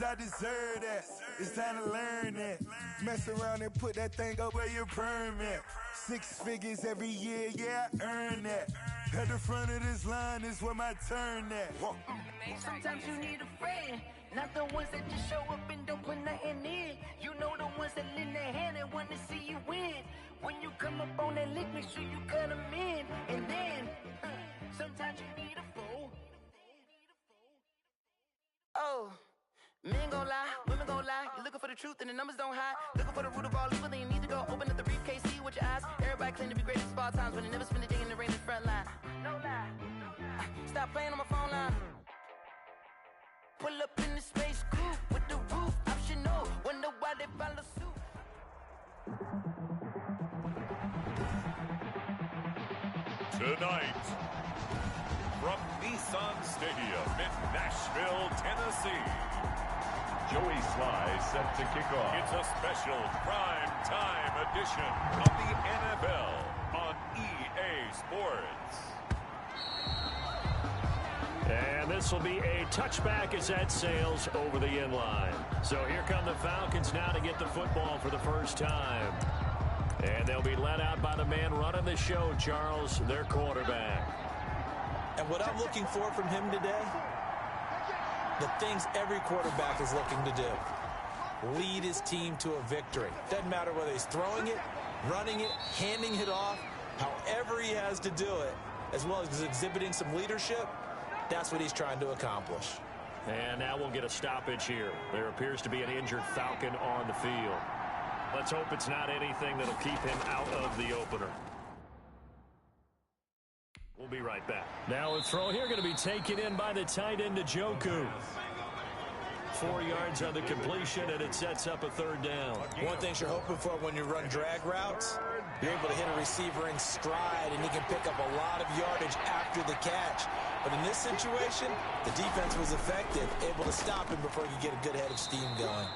cause I deserve that. It's time to learn that. Mess around and put that thing up where your permit. 6 figures every year, yeah, I earn that. At the front of this line is where my turn at. Sometimes you need a friend, not the ones that just show up and don't put nothing in. You know the ones that lend their hand and want to see you win. When you come up on that lick, make sure you cut them in. And then, sometimes you need a fool. Oh, men gon' lie, women gon' lie. You're looking for the truth and the numbers don't hide. Looking for the root of all evil, then you need to go open up the briefcase, see with your eyes. Everybody claim to be great at small times, but they never spend a day in the rain in the front line. No lie. Stop playing on my phone line. Pull up in the space coupe with the roof optional. Wonder why they follow suit. Tonight, from Nissan Stadium in Nashville, Tennessee, Joey Sly set to kick off. It's a special prime time edition of the NFL on EA Sports. And this will be a touchback as that sails over the inline. So here come the Falcons now to get the football for the first time. And they'll be led out by the man running the show, Charles, their quarterback. And what I'm looking for from him today, the things every quarterback is looking to do. Lead his team to a victory. Doesn't matter whether he's throwing it, running it, handing it off, however he has to do it, as well as exhibiting some leadership, that's what he's trying to accomplish. And now we'll get a stoppage here. There appears to be an injured Falcon on the field. Let's hope it's not anything that'll keep him out of the opener. We'll be right back. Now a throw here going to be taken in by the tight end Njoku. 4 yards on the completion, and it sets up a third down. One thing you're hoping for when you run drag routes, you're able to hit a receiver in stride, and he can pick up a lot of yardage after the catch. But in this situation, the defense was effective, able to stop him before he could get a good head of steam going.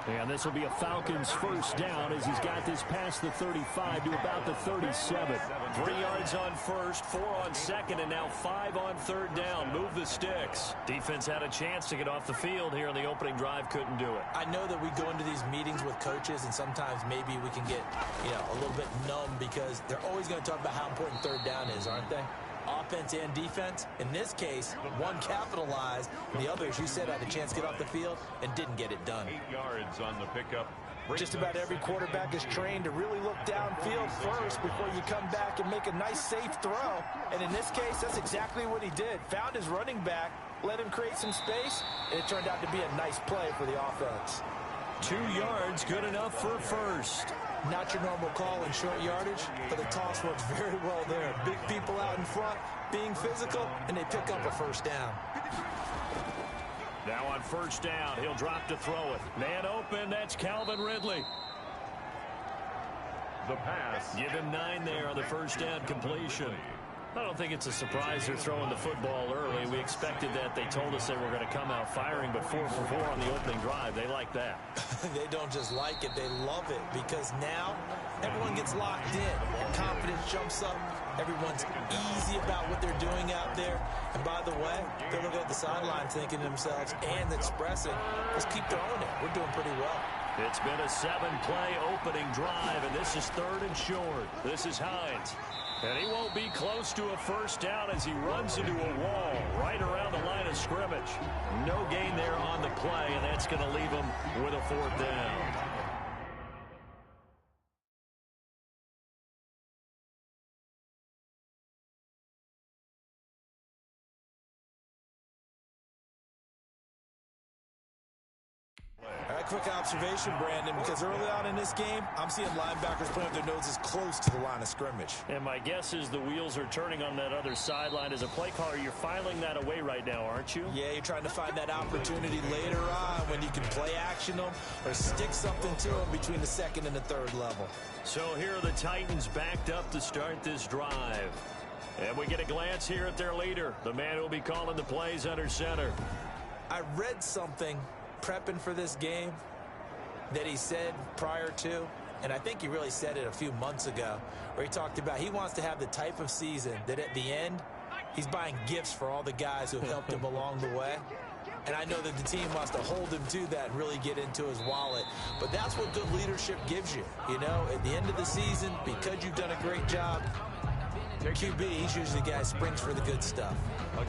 And this will be a Falcons first down as he's got this past the 35 to about the 37. 3 yards on first, 4 on second, and now 5 on third down. Move the sticks. Defense had a chance to get off the field here on the opening drive, couldn't do it. I know that we go into these meetings with coaches, and sometimes maybe we can get, a little bit numb because they're always going to talk about how important third down is, aren't they? Offense and defense. In this case, one capitalized, and the other, as you said, had a chance to get off the field and didn't get it done. 8 yards on the pickup. Just about every quarterback is trained to really look downfield first before you come back and make a nice, safe throw. And in this case, that's exactly what he did. Found his running back, let him create some space, and it turned out to be a nice play for the offense. 2 yards, good enough for first. Not your normal call in short yardage, but the toss works very well there. Big people out in front, being physical, and they pick up a first down. Now on first down, he'll drop to throw it. Man open, that's Calvin Ridley. The pass. Give him 9 there on the first down completion. I don't think it's a surprise they're throwing the football early. We expected that. They told us they were going to come out firing, but 4 for 4 on the opening drive. They like that. They don't just like it, they love it, because now everyone gets locked in. Confidence jumps up. Everyone's easy about what they're doing out there. And by the way, they're looking at the sideline thinking to themselves and expressing, let's keep throwing it. We're doing pretty well. It's been a 7-play opening drive, and this is 3rd and short. This is Hines. And he won't be close to a first down as he runs into a wall right around the line of scrimmage. No gain there on the play, and that's going to leave him with a 4th down. Quick observation, Brandon, because early on in this game, I'm seeing linebackers putting their noses close to the line of scrimmage. And my guess is the wheels are turning on that other sideline. As a play caller, you're filing that away right now, aren't you? Yeah, you're trying to find that opportunity later on when you can play action them or stick something to them between the 2nd and the 3rd level. So here are the Titans backed up to start this drive. And we get a glance here at their leader, the man who will be calling the plays under center. I read something prepping for this game that he said prior to, and I think he really said it a few months ago, where he talked about he wants to have the type of season that at the end He's buying gifts for all the guys who have helped him along the way. And I know that the team wants to hold him to that and really get into his wallet. But that's what good leadership gives you. You know, at the end of the season, because you've done a great job, QB, he's usually the guy who springs for the good stuff.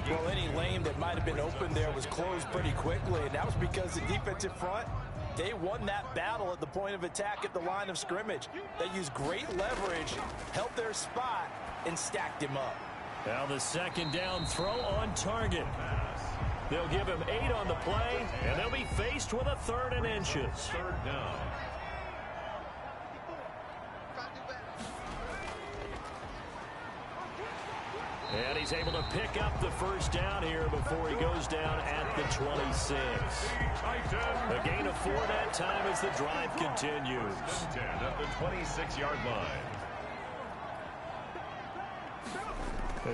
Well, any lane that might have been open there was closed pretty quickly, and that was because the defensive front, they won that battle at the point of attack at the line of scrimmage. They used great leverage, held their spot, and stacked him up. Now the second down throw on target. They'll give him 8 on the play, and they'll be faced with a 3rd and inches. 3rd down. And he's able to pick up the first down here before he goes down at the 26. A gain of 4 that time as the drive continues. 10 at the 26-yard line.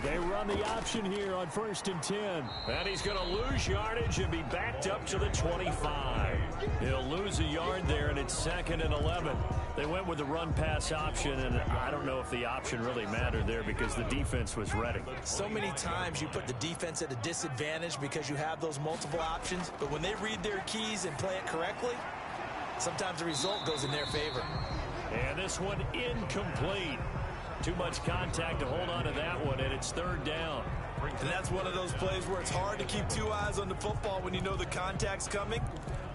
They run the option here on 1st and 10. And he's going to lose yardage and be backed up to the 25. He'll lose a yard there, and it's 2nd and 11. They went with the run-pass option, and I don't know if the option really mattered there because the defense was ready. So many times you put the defense at a disadvantage because you have those multiple options, but when they read their keys and play it correctly, sometimes the result goes in their favor. And this one incomplete. Too much contact to hold on to that one, and it's 3rd down. And that's one of those plays where it's hard to keep 2 eyes on the football when you know the contact's coming,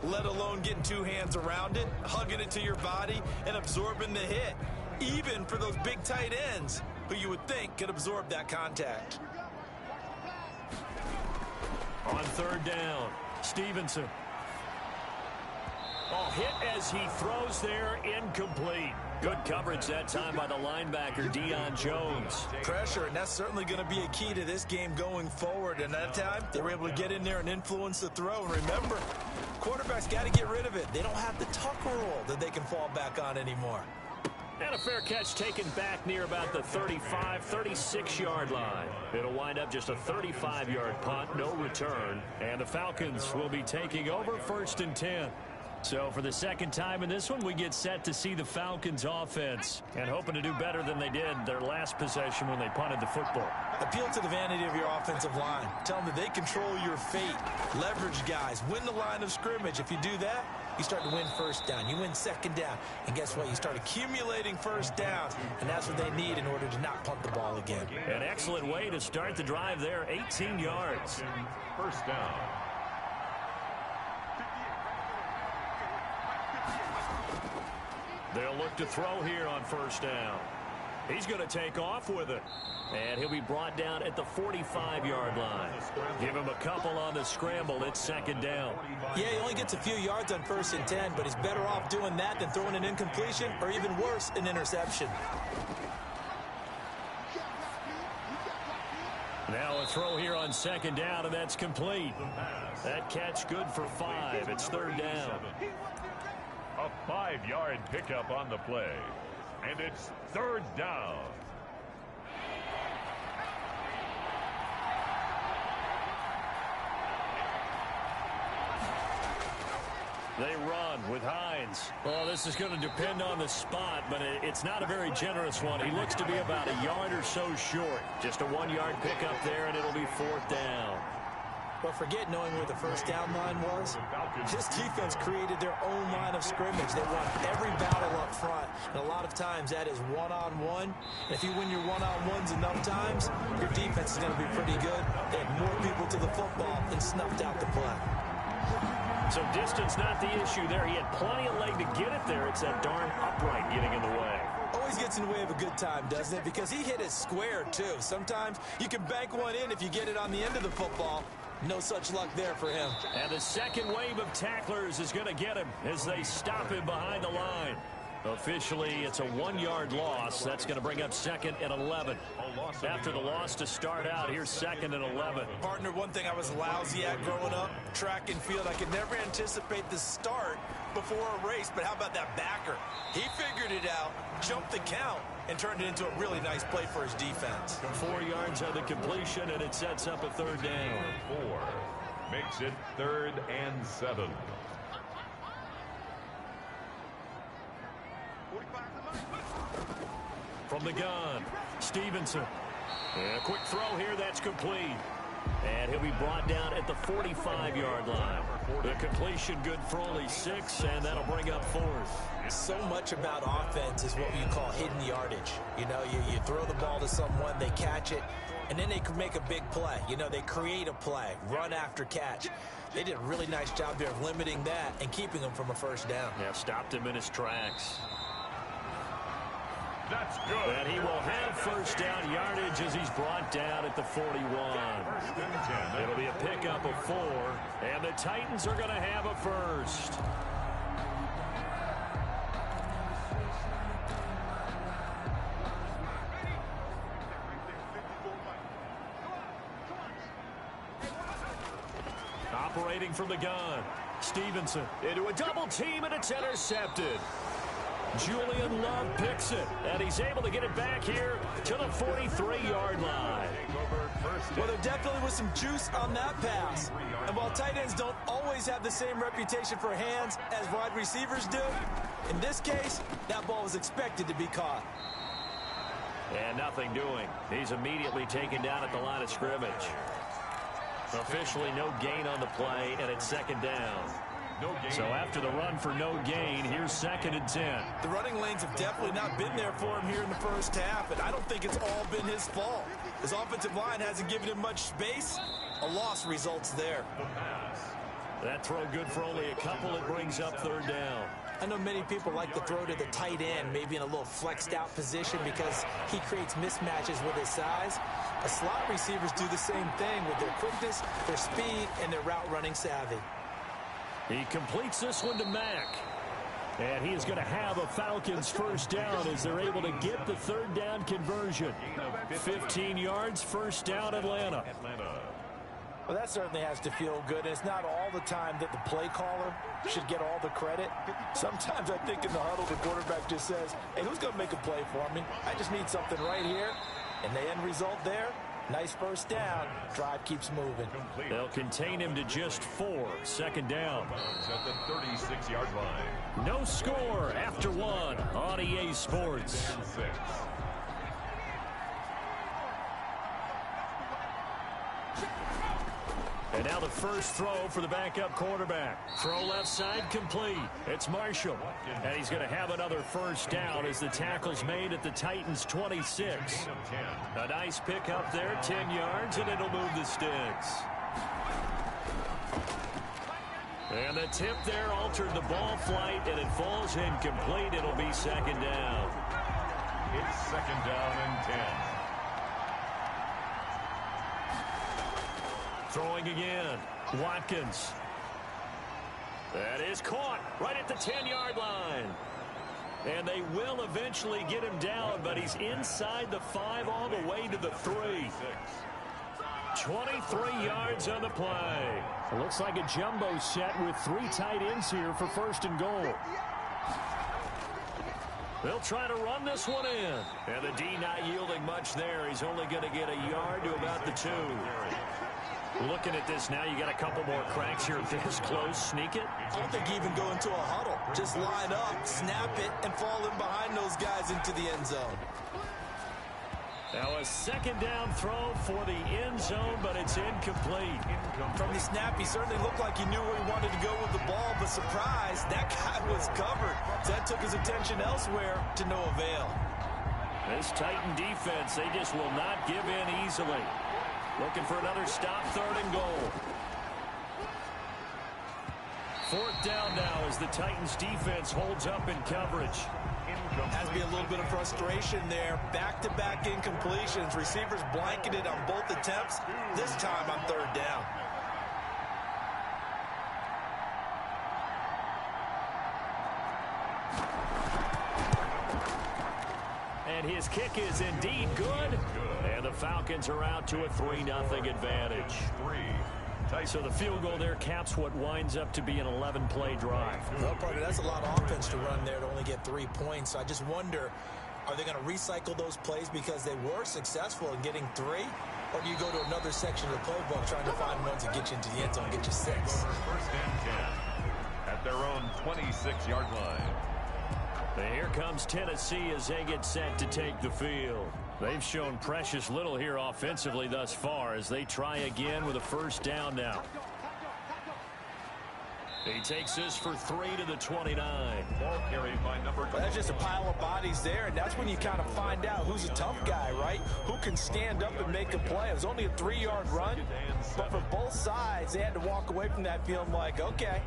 let alone getting 2 hands around it, hugging it to your body, and absorbing the hit, even for those big tight ends who you would think could absorb that contact. On 3rd down, Stevenson. Oh, hit as he throws there, incomplete. Good coverage that time by the linebacker, Deion Jones. Pressure, and that's certainly going to be a key to this game going forward. And that time, they were able to get in there and influence the throw. And remember, quarterbacks got to get rid of it. They don't have the tuck rule that they can fall back on anymore. And a fair catch taken back near about the 35, 36-yard line. It'll wind up just a 35-yard punt, no return. And the Falcons will be taking over 1st and 10. So for the second time in this one, we get set to see the Falcons offense and hoping to do better than they did their last possession when they punted the football. Appeal to the vanity of your offensive line. Tell them that they control your fate. Leverage guys. Win the line of scrimmage. If you do that, you start to win 1st down. You win 2nd down. And guess what? You start accumulating 1st downs. And that's what they need in order to not punt the ball again. An excellent way to start the drive there. 18 yards. 1st down. They'll look to throw here on 1st down. He's going to take off with it. And he'll be brought down at the 45-yard line. Give him a couple on the scramble. It's 2nd down. Yeah, he only gets a few yards on 1st and 10, but he's better off doing that than throwing an incompletion or even worse, an interception. Now a throw here on 2nd down, and that's complete. That catch good for 5. It's 3rd down. A 5-yard pickup on the play. And it's 3rd down. They run with Hines. Well, this is going to depend on the spot, but it's not a very generous one. He looks to be about a yard or so short. Just a 1-yard pickup there, and it'll be 4th down. But forget knowing where the 1st down line was. This defense created their own line of scrimmage. They won every battle up front. And a lot of times that is one-on-one. And if you win your one-on-ones enough times, your defense is going to be pretty good. They had more people to the football and snuffed out the play. So distance not the issue there. He had plenty of leg to get it there. It's that darn upright getting in the way. Always gets in the way of a good time, doesn't it? Because he hit it square, too. Sometimes you can bank one in if you get it on the end of the football. No such luck there for him. And the second wave of tacklers is going to get him as they stop him behind the line. Officially, it's a 1-yard loss. That's going to bring up 2nd and 11. After the loss to start out, here's 2nd and 11. Partner, one thing I was lousy at growing up, track and field, I could never anticipate the start before a race, but how about that backer? He figured it out, jumped the count, and turned it into a really nice play for his defense. 4 yards on the completion, and it sets up a 3rd down. 4 makes it 3rd and 7. From the gun, Stevenson. And a quick throw here, that's complete. And he'll be brought down at the 45-yard line. The completion good for only 6, and that'll bring up 4th. So much about offense is what you call hidden yardage. You know, you throw the ball to someone, they catch it, and then they can make a big play. You know, they create a play, run after catch. They did a really nice job there of limiting that and keeping him from a first down. Yeah, stopped him in his tracks. That's good. And he will have first down yardage as he's brought down at the 41. It'll be a pickup of 4, and the Titans are going to have a first. Operating from the gun, Stevenson into a double team, and it's intercepted. Julian Love picks it, and he's able to get it back here to the 43-yard line. Well, there definitely was some juice on that pass. And while tight ends don't always have the same reputation for hands as wide receivers do, in this case, that ball was expected to be caught. And nothing doing. He's immediately taken down at the line of scrimmage. Officially no gain on the play, and it's second down. So after the run for no gain, here's 2nd and 10. The running lanes have definitely not been there for him here in the first half, and I don't think it's all been his fault. His offensive line hasn't given him much space. A loss results there. That throw good for only a couple. It brings up 3rd down. I know many people like to throw to the tight end, maybe in a little flexed out position because he creates mismatches with his size. But slot receivers do the same thing with their quickness, their speed, and their route running savvy. He completes this one to Mack. And he is going to have a Falcons first down as they're able to get the 3rd down conversion. 15 yards, first down, Atlanta. Well, that certainly has to feel good. It's not all the time that the play caller should get all the credit. Sometimes I think in the huddle, the quarterback just says, hey, who's going to make a play for me? I just need something right here. And the end result there, nice first down. Drive keeps moving. They'll contain him to just 4. Second down. At the 36-yard line. No score after 1 on EA Sports. And now the first throw for the backup quarterback. Throw left side complete. It's Marshall. And he's going to have another first down as the tackle's made at the Titans' 26. A nice pickup there, 10 yards, and it'll move the sticks. And the tip there altered the ball flight, and it falls incomplete. It'll be second down. It's second down and 10. Throwing again, Watkins. That is caught right at the 10-yard line. And they will eventually get him down, but he's inside the 5 all the way to the 3. 23 yards on the play. It looks like a jumbo set with 3 tight ends here for first and goal. They'll try to run this one in. And the D not yielding much there. He's only going to get a yard to about the 2. Looking at this now, you got a couple more cracks here this close. Sneak it. I don't think you even go into a huddle. Just line up, snap it, and fall in behind those guys into the end zone. Now a second down throw for the end zone, but it's incomplete. From the snap, he certainly looked like he knew where he wanted to go with the ball, but surprise, that guy was covered. So that took his attention elsewhere to no avail. This Titan defense, they just will not give in easily. Looking for another stop, 3rd and goal. 4th down now as the Titans defense holds up in coverage. Has to be a little bit of frustration there. Back-to-back incompletions. Receivers blanketed on both attempts. This time on 3rd down. And his kick is indeed good. And the Falcons are out to a 3-0 advantage. So the field goal there caps what winds up to be an 11-play drive. Well, partner, that's a lot of offense to run there to only get 3 points. So I just wonder, are they going to recycle those plays because they were successful in getting 3? Or do you go to another section of the playbook trying to find ones that get you into the end zone and get you 6? First and 10 at their own 26-yard line. And here comes Tennessee as they get set to take the field. They've shown precious little here offensively thus far as they try again with a first down now. He takes this for 3 to the 29. Ball carried by number 12. That's just a pile of bodies there, and that's when you kind of find out who's a tough guy, right? Who can stand up and make a play. It was only a 3-yard run, but for both sides, they had to walk away from that feeling like, okay,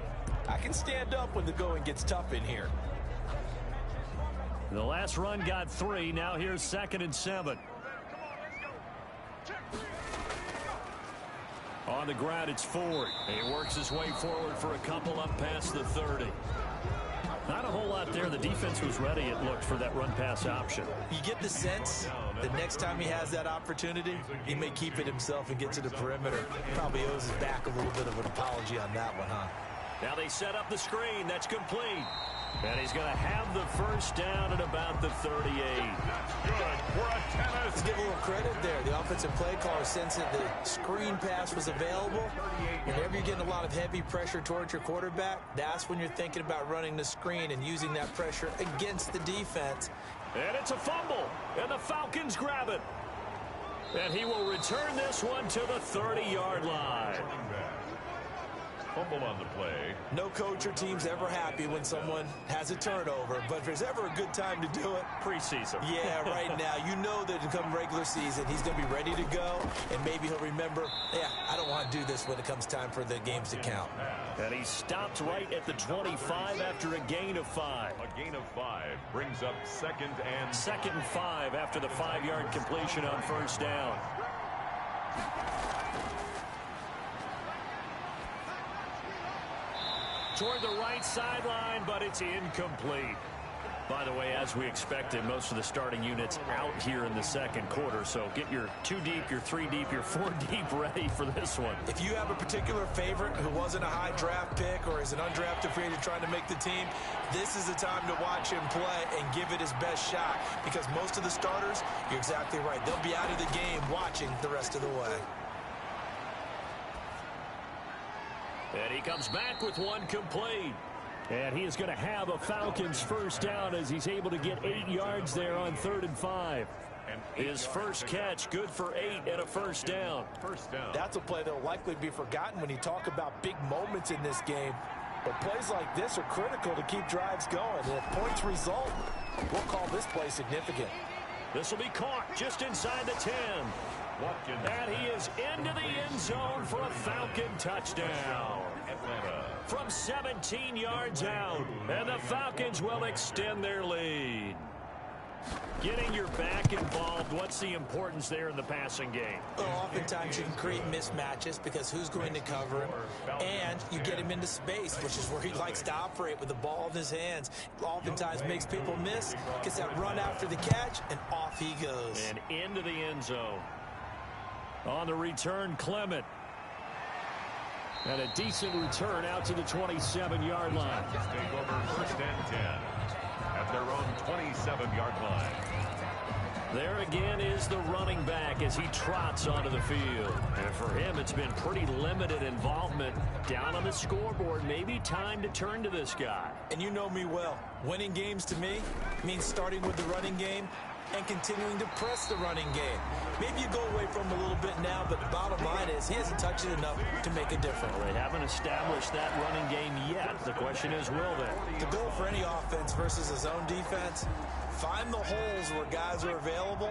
I can stand up when the going gets tough in here. The last run got 3. Now here's 2nd and 7. On the ground, it's Ford. He works his way forward for a couple up past the 30. Not a whole lot there. The defense was ready, it looked, for that run-pass option. You get the sense that next time he has that opportunity, he may keep it himself and get to the perimeter. Probably owes his back a little bit of an apology on that one, huh? Now they set up the screen. That's complete. And he's going to have the first down at about the 38. Good for a Tennessee. Let's give a little credit there. The offensive play caller sensed that the screen pass was available. Whenever you're getting a lot of heavy pressure towards your quarterback, that's when you're thinking about running the screen and using that pressure against the defense. And it's a fumble. And the Falcons grab it. And he will return this one to the 30-yard line. Fumble on the play. No coach or team's ever happy when someone has a turnover, but if there's ever a good time to do it, preseason. Yeah, right now. You know that come regular season, he's going to be ready to go, and maybe he'll remember, yeah, I don't want to do this when it comes time for the games to count. And he stopped right at the 25 after a gain of 5. A gain of 5 brings up 2nd and 5 after the 5-yard completion on first down. Toward the right sideline, but it's incomplete. By the way, as we expected, most of the starting units out here in the second quarter. So get your 2 deep, your 3 deep, your 4 deep ready for this one. If you have a particular favorite who wasn't a high draft pick or is an undrafted free agent trying to make the team, this is the time to watch him play and give it his best shot. Because most of the starters, you're exactly right, they'll be out of the game watching the rest of the way. And he comes back with one complete. And he is going to have a Falcons first down as he's able to get 8 yards there on 3rd and 5. His first catch, good for 8 and a first down. That's a play that will likely be forgotten when you talk about big moments in this game. But plays like this are critical to keep drives going. And if points result, we'll call this play significant. This will be caught just inside the 10. And he is into the end zone for a Falcon touchdown. From 17 yards out. And the Falcons will extend their lead. Getting your back involved, what's the importance there in the passing game? Well, oftentimes you can create mismatches because who's going to cover him, and you get him into space, which is where he likes to operate with the ball in his hands. Oftentimes makes people miss, gets that run after the catch, and off he goes. And into the end zone. On the return, Clement. And a decent return out to the 27-yard line. Take over 1st and 10 at their own 27-yard line. There again is the running back as he trots onto the field. And for him, it's been pretty limited involvement down on the scoreboard. Maybe time to turn to this guy. And you know me well. Winning games to me means starting with the running game and continuing to press the running game. Maybe you go away from him a little bit now, but the bottom line is he hasn't touched it enough to make a difference. Well, they haven't established that running game yet. The question is, will they? The goal for any offense versus a zone defense, find the holes where guys are available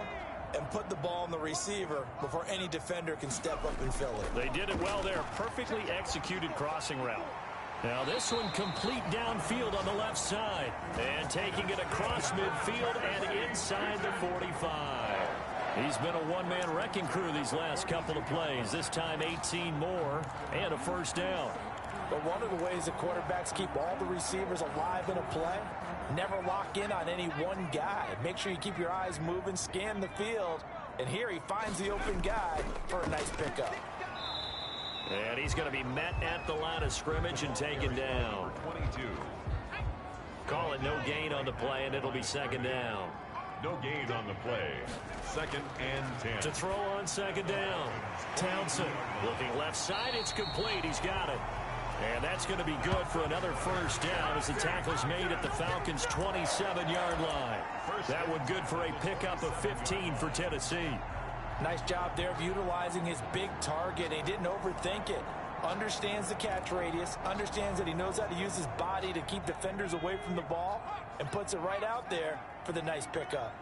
and put the ball on the receiver before any defender can step up and fill it. They did it well there. Perfectly executed crossing route. Now this one complete downfield on the left side. And taking it across midfield and inside the 45. He's been a one-man wrecking crew these last couple of plays. This time 18 more and a first down. But one of the ways that quarterbacks keep all the receivers alive in a play, never lock in on any one guy. Make sure you keep your eyes moving, scan the field. And here he finds the open guy for a nice pickup. And he's going to be met at the line of scrimmage and taken down. 22. Call it no gain on the play, and it'll be 2nd down. No gain on the play. 2nd and 10. To throw on 2nd down. Townsend looking left side. It's complete. He's got it. And that's going to be good for another first down as the tackle's made at the Falcons' 27-yard line. That one good for a pickup of 15 for Tennessee. Nice job there of utilizing his big target. He didn't overthink it. Understands the catch radius, understands that he knows how to use his body to keep defenders away from the ball, and puts it right out there for the nice pickup.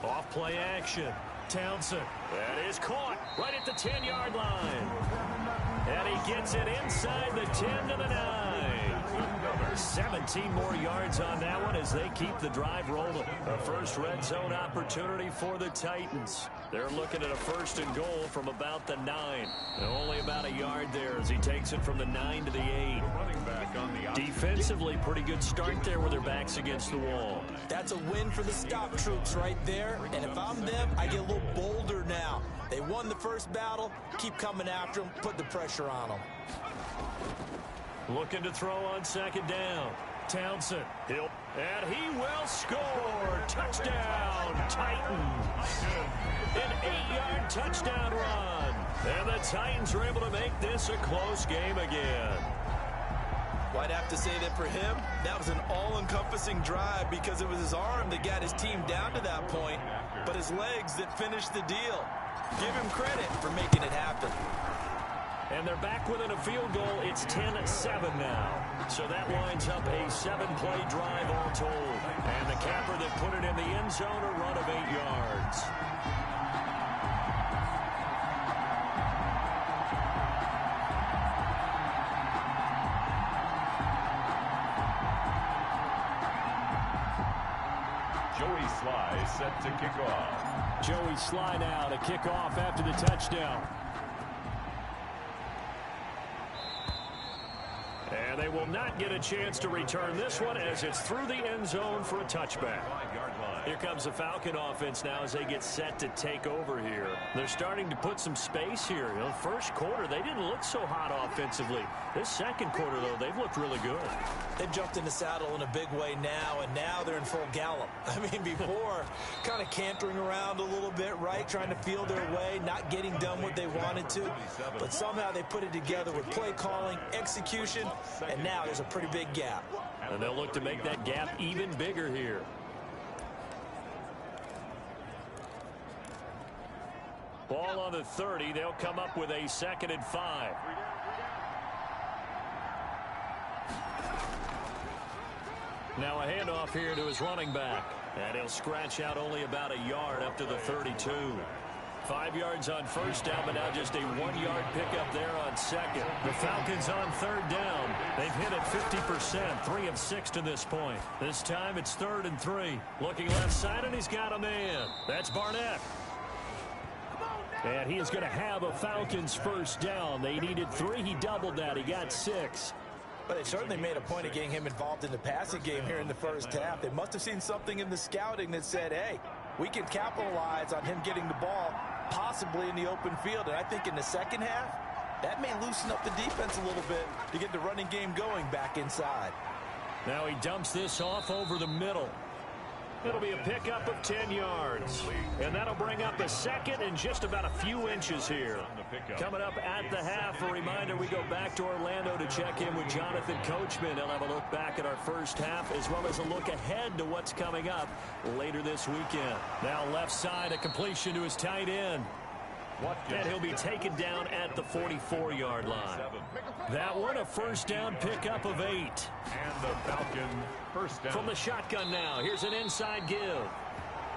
Off play action. Townsend. That is caught right at the 10-yard line. And he gets it inside the 10 to the 9. 17 more yards on that one as they keep the drive rolling. A first red zone opportunity for the Titans. They're looking at a first and goal from about the 9. And only about a yard there as he takes it from the 9 to the 8. Defensively, pretty good start there with their backs against the wall. That's a win for the stop troops right there. And if I'm them, I get a little bolder now. They won the first battle. Keep coming after them. Put the pressure on them. Looking to throw on second down. Townsend. And he will score. Touchdown, Titans. An 8-yard touchdown run. And the Titans are able to make this a close game again. Well, I'd have to say that for him, that was an all-encompassing drive because it was his arm that got his team down to that point, but his legs that finished the deal. Give him credit for making it happen. And they're back within a field goal. It's 10-7 now. So that winds up a 7-play drive all told. And the capper that put it in the end zone, a run of 8 yards. Joey Sly set to kick off. Joey Sly now to kick off after the touchdown. And they will not get a chance to return this one as it's through the end zone for a touchback. Here comes the Falcon offense now as they get set to take over here. They're starting to put some space here. You know, first quarter, they didn't look so hot offensively. This second quarter, though, they've looked really good. They've jumped in the saddle in a big way now, and now they're in full gallop. I mean, before, kind of cantering around a little bit, right, trying to feel their way, not getting done what they wanted to. But somehow they put it together with play calling, execution, and now there's a pretty big gap. And they'll look to make that gap even bigger here. Ball on the 30. They'll come up with a 2nd and 5. Now a handoff here to his running back. And he'll scratch out only about a yard up to the 32. 5 yards on first down, but now just a 1-yard pickup there on second. The Falcons on third down. They've hit it 50%, 3 of 6 to this point. This time it's 3rd and 3. Looking left side, and he's got a man. That's Barnett. And he is going to have a Falcons first down. They needed 3. He doubled that. He got 6. But they certainly made a point of getting him involved in the passing game here in the first half. They must have seen something in the scouting that said, hey, we can capitalize on him getting the ball possibly in the open field. And I think in the second half, that may loosen up the defense a little bit to get the running game going back inside. Now he dumps this off over the middle. It'll be a pickup of 10 yards. And that'll bring up a 2nd and just about a few inches here. Coming up at the half, a reminder, we go back to Orlando to check in with Jonathan Coachman. He'll have a look back at our first half as well as a look ahead to what's coming up later this weekend. Now left side, a completion to his tight end. And he'll be taken down at the 44-yard line. That one, a first down pickup of 8. And the Falcon first down. From the shotgun now, here's an inside give.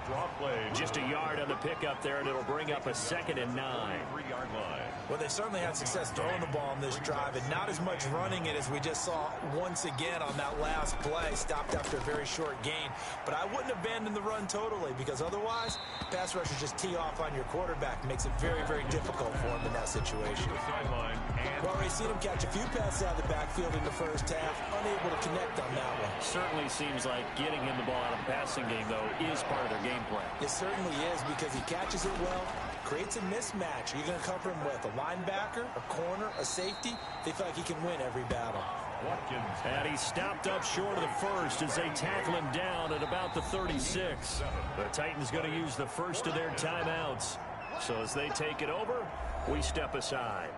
Draw play. Just a yard on the pickup there, and it'll bring up a 2nd and 9. 3-yard line. Well, they certainly had success throwing the ball on this drive, and not as much running it as we just saw once again on that last play. Stopped after a very short gain. But I wouldn't abandon the run totally, because otherwise, pass rushers just tee off on your quarterback. Makes it very, very difficult for him in that situation. Sideline. We've already seen him catch a few passes out of the backfield in the first half, unable to connect on that one. Certainly seems like getting him the ball out of the passing game, though, is part of their game plan. It certainly is, because he catches it well, creates a mismatch. You're going to cover him with a linebacker, a corner, a safety. They feel like he can win every battle. Watkins. And he stopped up short of the first as they tackle him down at about the 36. The Titans going to use the first of their timeouts. So as they take it over, we step aside.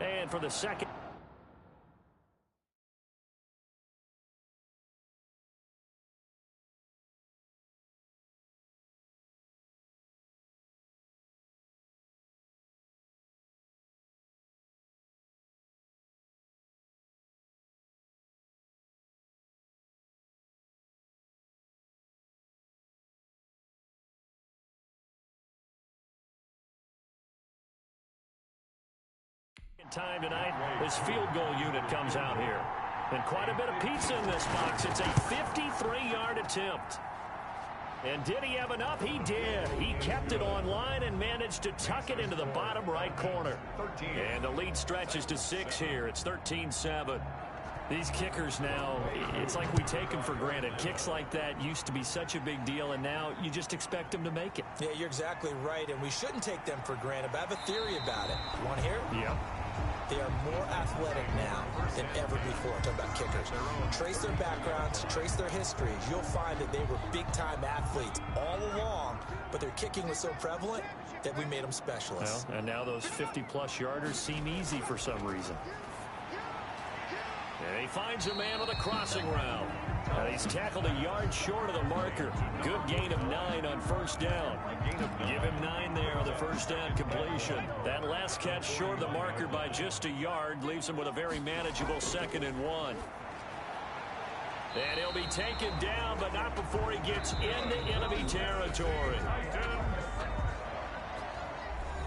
And for the second. Time tonight, this field goal unit comes out here. And quite a bit of pizza in this box. It's a 53-yard attempt. And did he have enough? He did. He kept it on line and managed to tuck it into the bottom right corner. And the lead stretches to 6 here. It's 13-7. These kickers now, it's like we take them for granted. Kicks like that used to be such a big deal, and now you just expect them to make it. Yeah, you're exactly right, and we shouldn't take them for granted, but I have a theory about it. You want to hear it? Yep. They are more athletic now than ever before. I'm talking about kickers. Trace their backgrounds, trace their histories. You'll find that they were big-time athletes all along, but their kicking was so prevalent that we made them specialists. Well, and now those 50-plus yarders seem easy for some reason. And he finds a man with a crossing route. And he's tackled a yard short of the marker. Good gain of 9 on first down. Give him 9 there on the first down completion. That last catch short of the marker by just a yard leaves him with a very manageable 2nd and 1. And he'll be taken down, but not before he gets into enemy territory.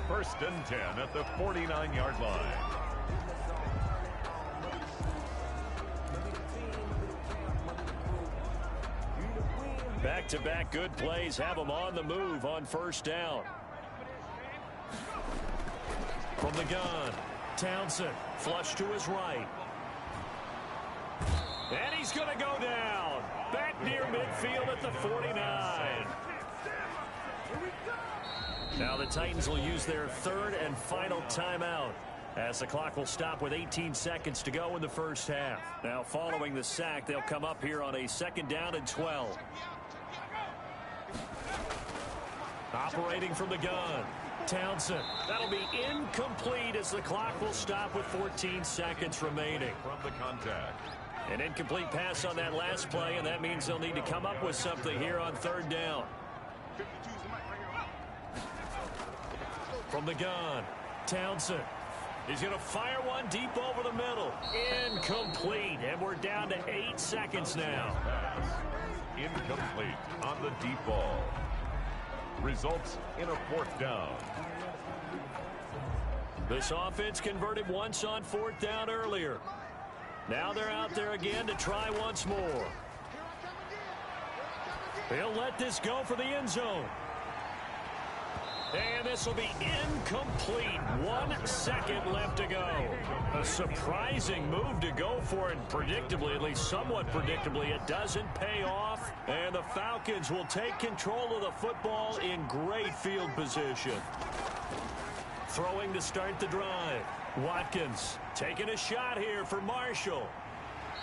1st and 10 at the 49-yard line. Back-to-back good plays have him on the move on first down. From the gun, Townsend, flush to his right. And he's going to go down. Back near midfield at the 49. Now the Titans will use their 3rd and final timeout, as the clock will stop with 18 seconds to go in the first half. Now following the sack, they'll come up here on a 2nd down and 12. Operating from the gun, Townsend. That'll be incomplete as the clock will stop with 14 seconds remaining. From the contact. An incomplete pass on that last play, and that means they'll need to come up with something here on 3rd down. From the gun, Townsend. He's going to fire one deep over the middle. Incomplete, and we're down to 8 seconds now. Incomplete on the deep ball. Results in a 4th down. This offense converted once on 4th down earlier. Now they're out there again to try once more. He'll let this go for the end zone. And this will be incomplete. 1 second left to go. A surprising move to go for it. Predictably, at least somewhat predictably, it doesn't pay off. And the Falcons will take control of the football in great field position. Throwing to start the drive. Watkins taking a shot here for Marshall.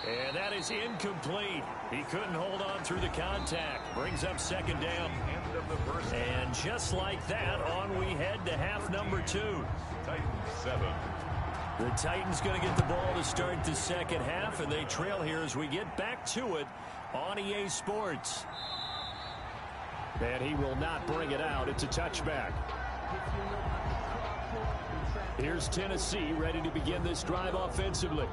And that is incomplete. He couldn't hold on through the contact. Brings up 2nd down. End of the first. And just like that, on we head to half number 2. Titans 7. The Titans going to get the ball to start the second half, and they trail here as we get back to it on EA Sports. And he will not bring it out. It's a touchback. Here's Tennessee ready to begin this drive offensively.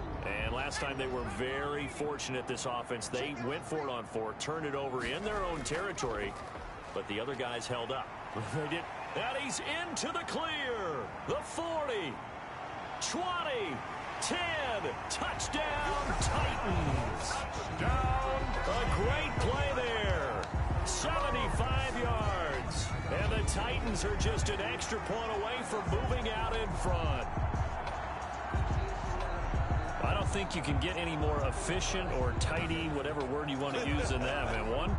And last time they were very fortunate, this offense. They went for it on 4, turned it over in their own territory, but the other guys held up. They did. And he's into the clear. The 40, 20, 10, touchdown Titans. Down. A great play there. 75 yards. And the Titans are just an extra point away from moving out in front. I don't think you can get any more efficient or tidy, whatever word you want to use in that, man. One.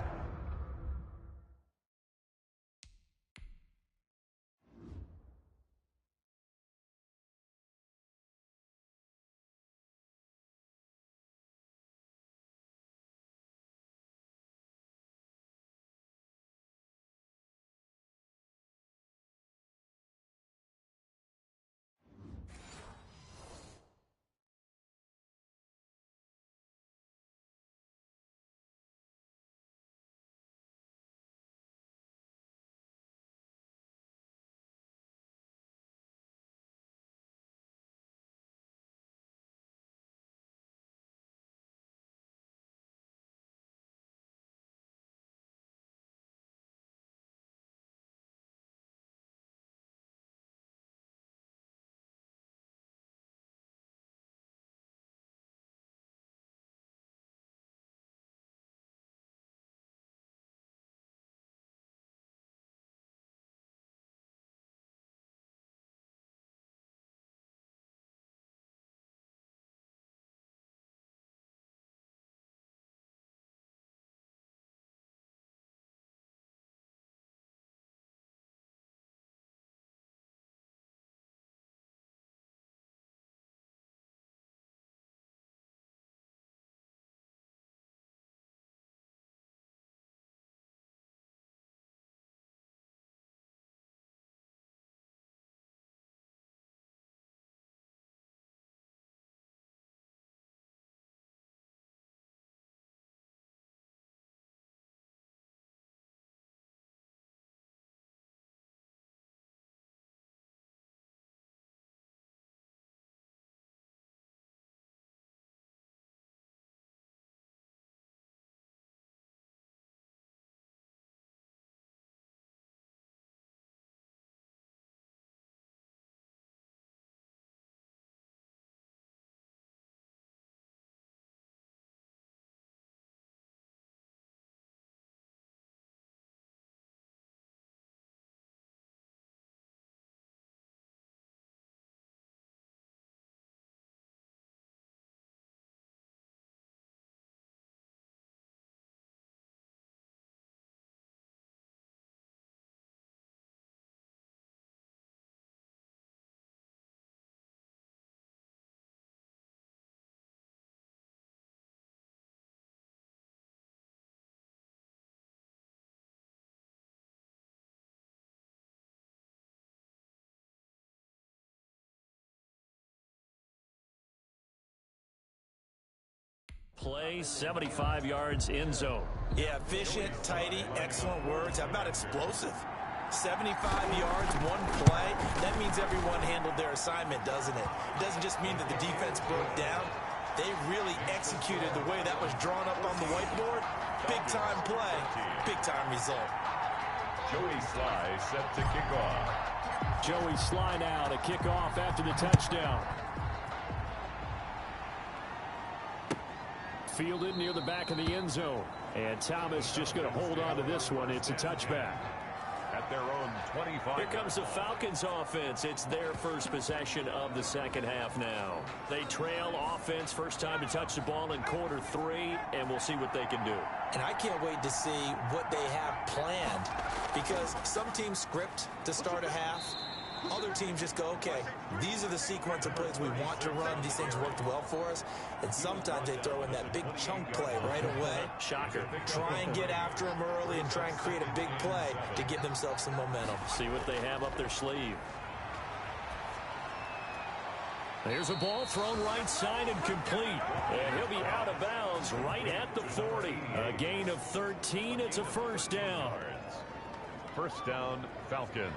Play 75 yards in zone. Yeah, efficient, tidy, excellent words. How about explosive? 75 yards, one play. That means everyone handled their assignment, doesn't it? It doesn't just mean that the defense broke down. They really executed the way that was drawn up on the whiteboard. Big-time play, big-time result. Joey Sly set to kick off. Joey Sly now to kick off after the touchdown. Fielded near the back of the end zone. And Thomas just going to hold on to this one. It's a touchback. At their own 25. Here comes the Falcons offense. It's their first possession of the second half now. They trail offense, first time to touch the ball in quarter 3, and we'll see what they can do. And I can't wait to see what they have planned, because some teams script to start a half. Other teams just go, okay, these are the sequence of plays we want to run. These things worked well for us. And sometimes they throw in that big chunk play right away. Shocker. Try and get after them early and try and create a big play to give themselves some momentum. See what they have up their sleeve. There's a ball thrown right side and complete. And he'll be out of bounds right at the 40. A gain of 13. It's a first down. First down, Falcons.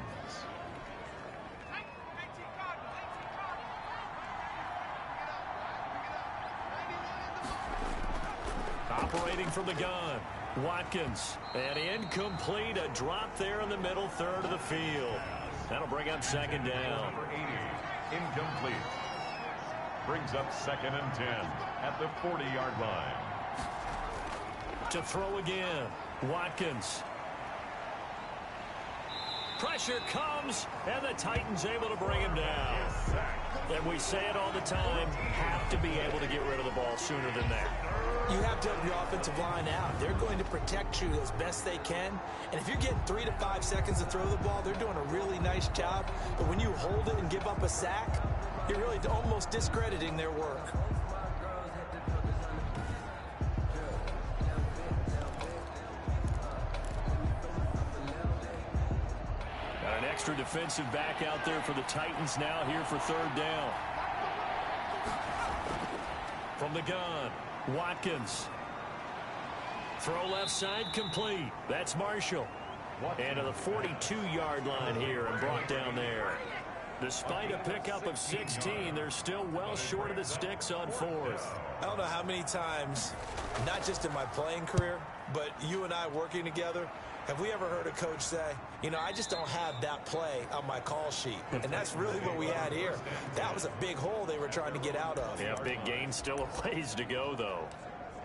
Operating from the gun, Watkins. And incomplete, a drop there in the middle third of the field. That'll bring up second down. Number 80, incomplete. Brings up 2nd and 10 at the 40-yard line. To throw again, Watkins. Pressure comes, and the Titans able to bring him down. And we say it all the time, have to be able to get rid of the ball sooner than that. You have to help your offensive line out. They're going to protect you as best they can. And if you're getting 3 to 5 seconds to throw the ball, they're doing a really nice job. But when you hold it and give up a sack, you're really almost discrediting their work. Got an extra defensive back out there for the Titans now here for third down. From the gun, Watkins. Throw left side complete. That's Marshall. And to the 42-yard line here and brought down there. Despite a pickup of 16, they're still well short of the sticks on fourth. I don't know how many times, not just in my playing career, but you and I working together, have we ever heard a coach say, you know, I just don't have that play on my call sheet? And that's really what we had here. That was a big hole they were trying to get out of. Yeah, big gain, still a ways to go, though.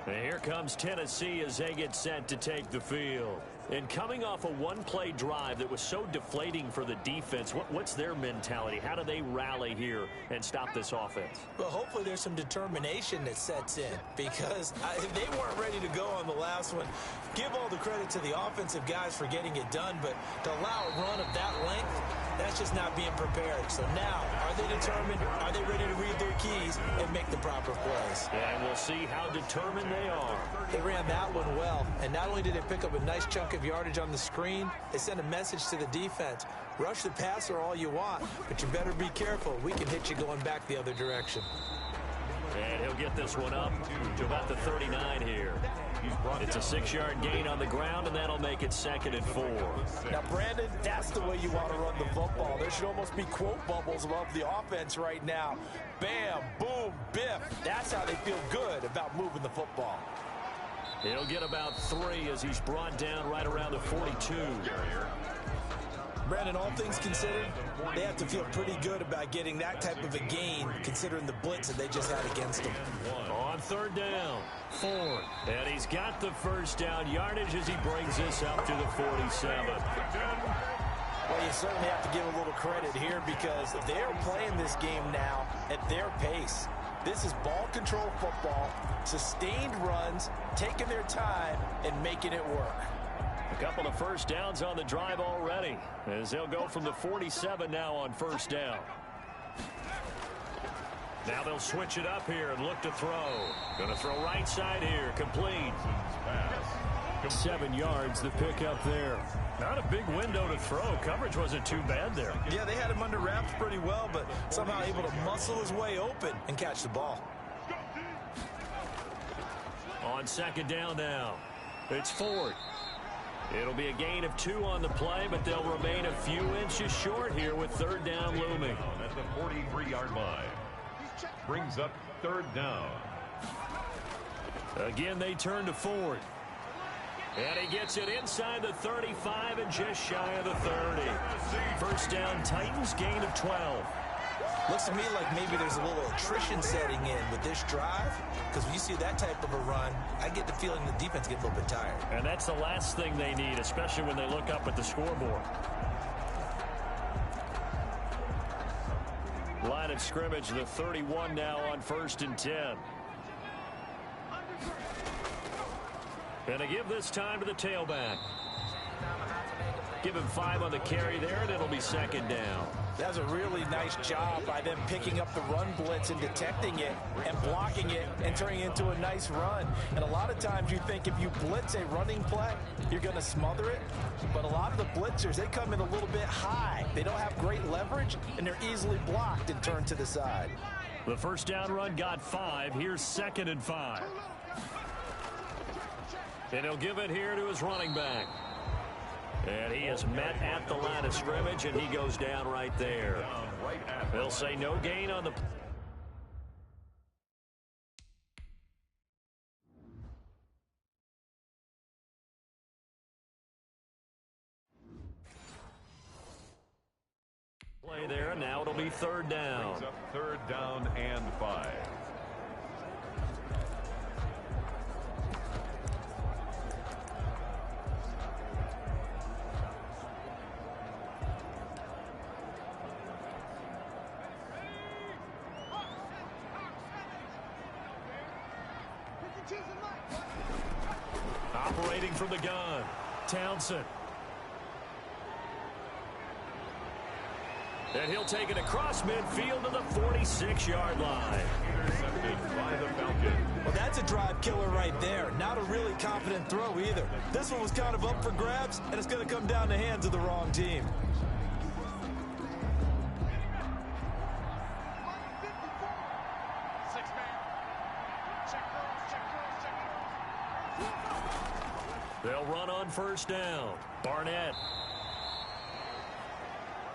And here comes Tennessee as they get set to take the field. And coming off a one-play drive that was so deflating for the defense, what's their mentality? How do they rally here and stop this offense? Well, hopefully there's some determination that sets in, because they weren't ready to go on the last one. Give all the credit to the offensive guys for getting it done, but to allow a run of that length, that's just not being prepared. So now, are they determined? Are they ready to read their keys and make the proper plays? And we'll see how determined they are. They ran that one well, and not only did they pick up a nice chunk of yardage on the screen, they sent a message to the defense. Rush the passer all you want, but you better be careful. We can hit you going back the other direction. And he'll get this one up to about the 39 here. It's a 6-yard gain on the ground, and that'll make it 2nd and 4. Now, Brandon, that's the way you want to run the football. There should almost be quote bubbles above the offense right now. Bam, boom, biff. That's how they feel good about moving the football. He'll get about 3 as he's brought down right around the 42. Brandon, all things considered, they have to feel pretty good about getting that type of a gain, considering the blitz that they just had against them. On third down, Ford. And he's got the first down yardage as he brings this up to the 47. Well, you certainly have to give a little credit here, because they're playing this game now at their pace. This is ball control football, sustained runs, taking their time, and making it work. A couple of first downs on the drive already, as they'll go from the 47 now on first down. Now they'll switch it up here and look to throw. Going to throw right side here, complete. 7 yards, the pickup there. Not a big window to throw. Coverage wasn't too bad there. Yeah, they had him under wraps pretty well, but somehow able to muscle his way open and catch the ball. On second down now, it's Ford. It'll be a gain of 2 on the play, but they'll remain a few inches short here with third down looming. At the 43-yard line. Brings up third down. Again, they turn to Ford. And he gets it inside the 35 and just shy of the 30. First down, Titans, gain of 12. Looks to me like maybe there's a little attrition setting in with this drive, because when you see that type of a run, I get the feeling the defense gets a little bit tired. And that's the last thing they need, especially when they look up at the scoreboard. Line of scrimmage, the 31 now on 1st and 10. And they give this time to the tailback. Give him 5 on the carry there, and it'll be second down. That's a really nice job by them picking up the run blitz and detecting it and blocking it and turning it into a nice run. And a lot of times you think if you blitz a running play, you're going to smother it. But a lot of the blitzers, they come in a little bit high. They don't have great leverage, and they're easily blocked and turned to the side. The first down run got 5. Here's 2nd and 5. And he'll give it here to his running back. And he is met at the line of scrimmage, and he goes down right there. They'll say no gain on the play there. Now it'll be third down. Brings up third down and 5. Operating from the gun, Townsend. And he'll take it across midfield to the 46-yard line. Intercepted by the Falcons. Well, that's a drive killer right there. Not a really confident throw either. This one was kind of up for grabs, and it's going to come down the hands of the wrong team. They'll run on first down. Barnett.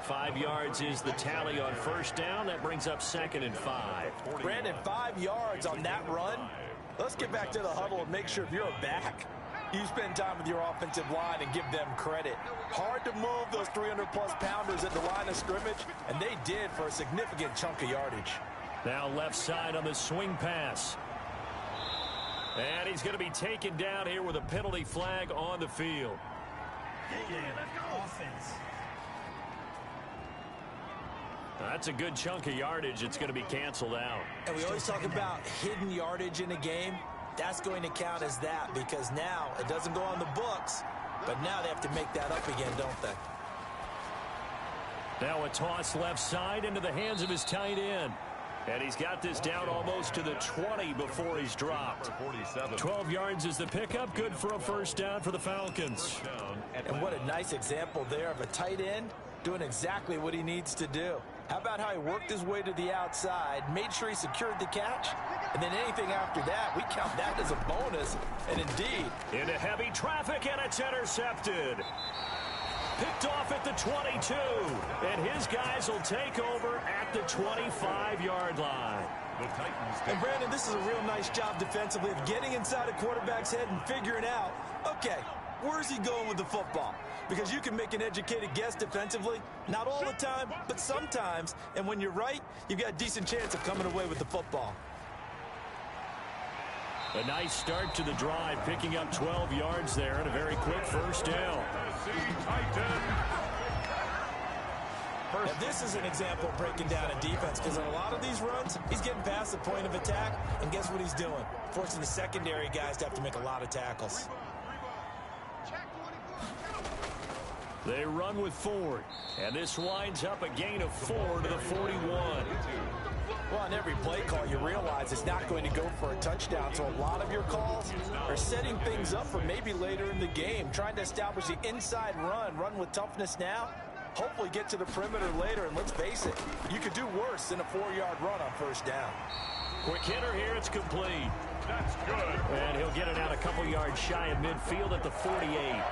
5 yards is the tally on first down. That brings up 2nd and 5. Brandon, 5 yards on that run. Let's get back to the huddle and make sure if you're a back, you spend time with your offensive line and give them credit. Hard to move those 300-plus pounders at the line of scrimmage, and they did for a significant chunk of yardage. Now left side on the swing pass. And he's going to be taken down here with a penalty flag on the field. Offense. That's a good chunk of yardage. It's going to be canceled out. And we always talk about hidden yardage in a game. That's going to count as that because now it doesn't go on the books, but now they have to make that up again, don't they? Now a toss left side into the hands of his tight end. And he's got this down almost to the 20 before he's dropped. 12 yards is the pickup. Good for a first down for the Falcons. And what a nice example there of a tight end doing exactly what he needs to do. How about how he worked his way to the outside, made sure he secured the catch, and then anything after that, we count that as a bonus. And indeed, into heavy traffic, and it's intercepted. Picked off at the 22, and his guys will take over at the 25-yard line. And Brandon, this is a real nice job defensively of getting inside a quarterback's head and figuring out, okay, where's he going with the football? Because you can make an educated guess defensively, not all the time, but sometimes. And when you're right, you've got a decent chance of coming away with the football. A nice start to the drive, picking up 12 yards there and a very quick first down. Now, this is an example of breaking down a defense because on a lot of these runs, he's getting past the point of attack, and guess what he's doing? Forcing the secondary guys to have to make a lot of tackles. They run with Ford, and this winds up a gain of 4 to the 41. Well, on every play call, you realize it's not going to go for a touchdown, so a lot of your calls are setting things up for maybe later in the game, trying to establish the inside run with toughness now, hopefully get to the perimeter later, and let's face it, you could do worse than a 4-yard run on first down. Quick hitter here. It's complete. That's good. And he'll get it out a couple yards shy of midfield at the 48.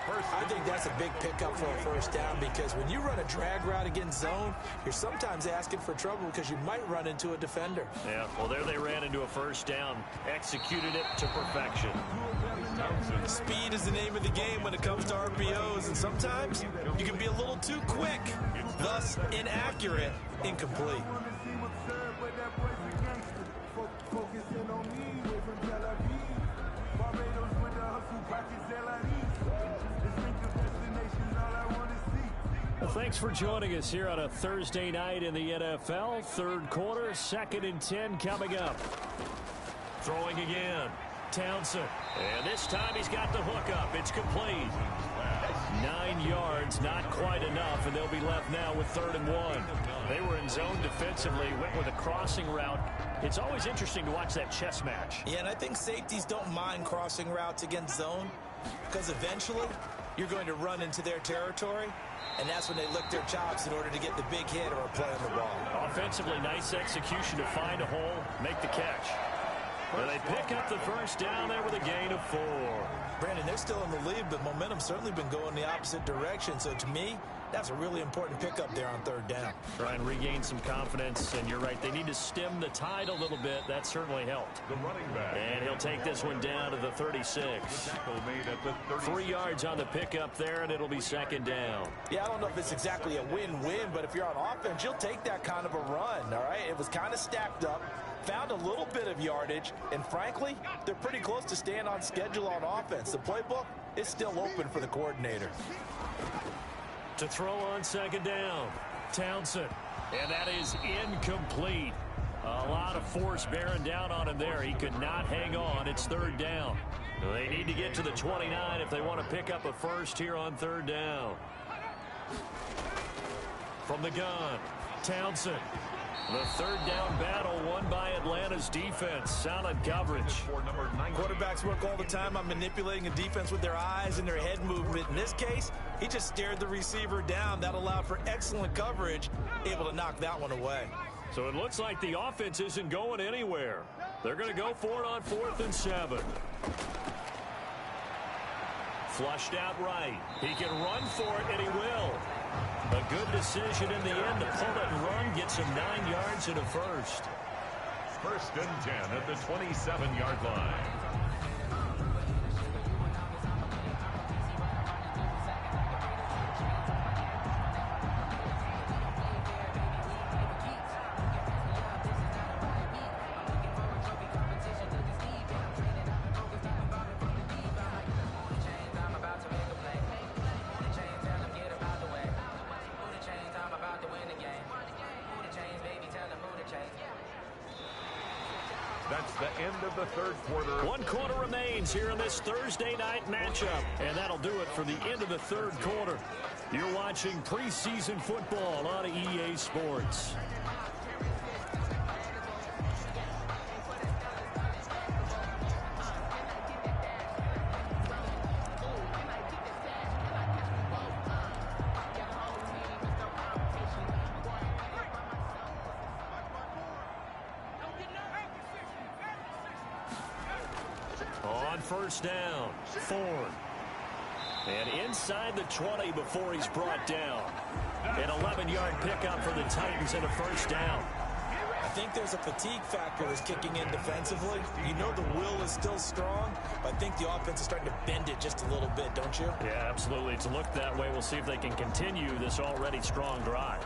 I think that's a big pickup for a first down because when you run a drag route against zone, you're sometimes asking for trouble because you might run into a defender. Yeah, well, there they ran into a first down. Executed it to perfection. Speed is the name of the game when it comes to RPOs, and sometimes you can be a little too quick, thus inaccurate, incomplete. Well, thanks for joining us here on a Thursday night in the NFL. Third quarter, 2nd and 10 coming up. Throwing again. Townsend. And this time he's got the hook up. It's complete. 9 yards, not quite enough, and they'll be left now with 3rd and 1. They were in zone defensively, went with a crossing route. It's always interesting to watch that chess match. Yeah, and I think safeties don't mind crossing routes against zone because eventually you're going to run into their territory, and that's when they lick their chops in order to get the big hit or a play on the ball. Offensively, nice execution to find a hole, make the catch. Well, they pick up the first down there with a gain of 4. Brandon, they're still in the lead, but momentum's certainly been going the opposite direction. So to me, that's a really important pickup there on 3rd down. Try and regain some confidence, and you're right. They need to stem the tide a little bit. That certainly helped. The running back. And he'll take this one down to the 36. Tackle made at the 36. 3 yards on the pickup there, and it'll be 2nd down. Yeah, I don't know if it's exactly a win-win, but if you're on offense, you'll take that kind of a run, all right? It was kind of stacked up. Found a little bit of yardage, and frankly, they're pretty close to staying on schedule on offense. The playbook is still open for the coordinator. To throw on 2nd down, Townsend. And that is incomplete. A lot of force bearing down on him there. He could not hang on. It's 3rd down. They need to get to the 29 if they want to pick up a first here on 3rd down. From the gun, Townsend. The 3rd down battle won by Atlanta's defense. Solid coverage. Quarterbacks work all the time on manipulating a defense with their eyes and their head movement. In this case, he just stared the receiver down. That allowed for excellent coverage, able to knock that one away. So it looks like the offense isn't going anywhere. They're going to go for it on 4th and 7. Flushed out right. He can run for it, and he will. A good decision in the end to pull it and run, gets him 9 yards and a first. 1st and 10 at the 27-yard line. That's the end of the 3rd quarter. 1 quarter remains here in this Thursday night matchup. And that'll do it for the end of the 3rd quarter. You're watching preseason football on EA Sports. On 1st down, Ford. And inside the 20 before he's brought down. An 11-yard pickup for the Titans and a 1st down. I think there's a fatigue factor that's kicking in defensively. You know the will is still strong, but I think the offense is starting to bend it just a little bit, don't you? Yeah, absolutely. It's looked that way. We'll see if they can continue this already strong drive.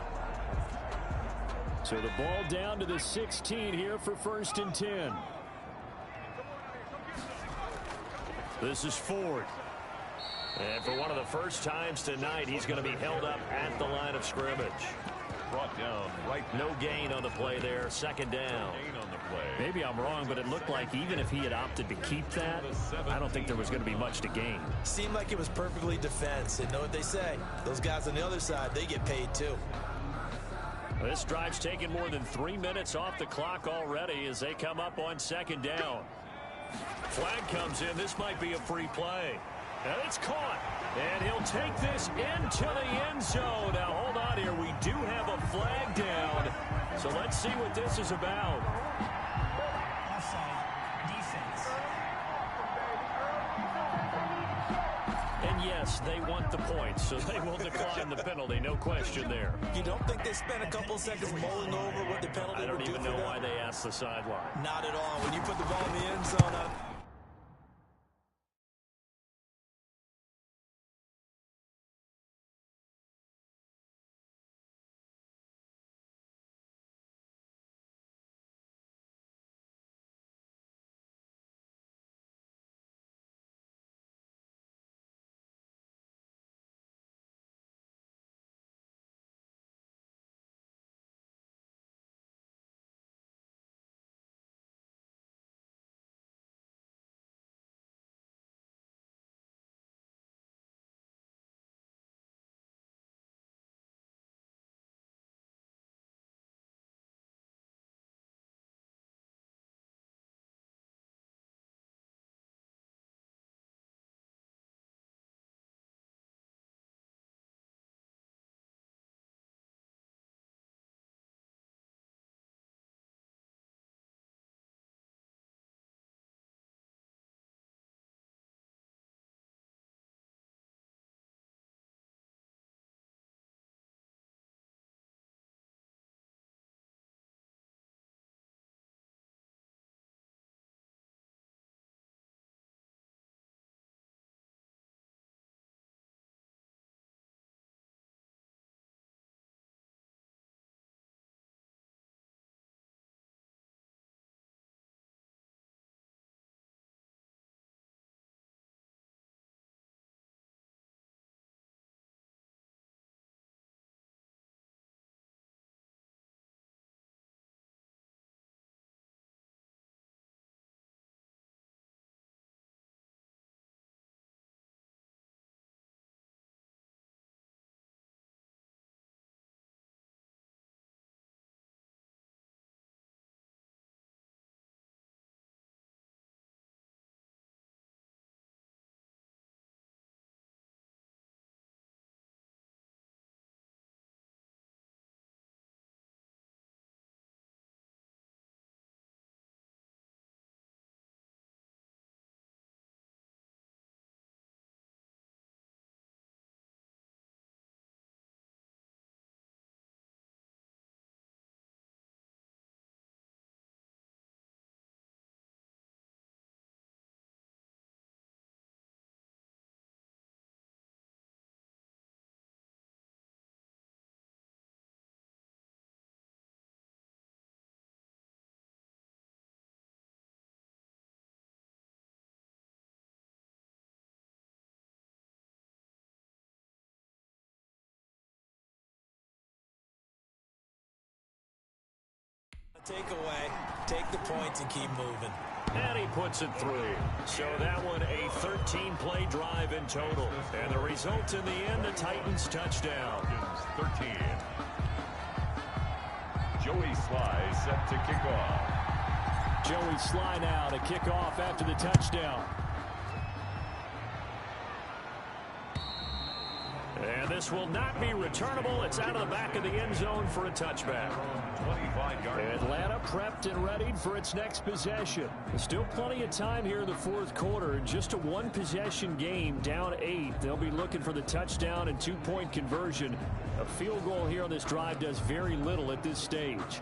So the ball down to the 16 here for 1st and 10. This is Ford. And for one of the first times tonight, he's going to be held up at the line of scrimmage. Brought down right. No gain on the play there. 2nd down. Gain on the play. Maybe I'm wrong, but it looked like even if he had opted to keep that, I don't think there was going to be much to gain. Seemed like it was perfectly defense. And know what they say? Those guys on the other side, they get paid too. This drive's taken more than 3 minutes off the clock already as they come up on 2nd down. Flag comes in. This might be a free play. And it's caught. And he'll take this into the end zone. Now, hold on here. We do have a flag down. So let's see what this is about. And yes, they want the points, so they will decline the penalty, no question there. You don't think they spent a couple seconds mulling over what the penalty would do for them? I don't even know why they asked the sideline. Not at all. When you put the ball in the end zone, takeaway, take the points and keep moving. And he puts it through. So that one, a 13-play drive in total. And the result in the end, the Titans touchdown. 13. Joey Sly set to kick off. Joey Sly now to kick off after the touchdown. And this will not be returnable. It's out of the back of the end zone for a touchback. 25-yard. Atlanta prepped and readied for its next possession. There's still plenty of time here in the fourth quarter. Just a one-possession game, down 8. They'll be looking for the touchdown and two-point conversion. A field goal here on this drive does very little at this stage.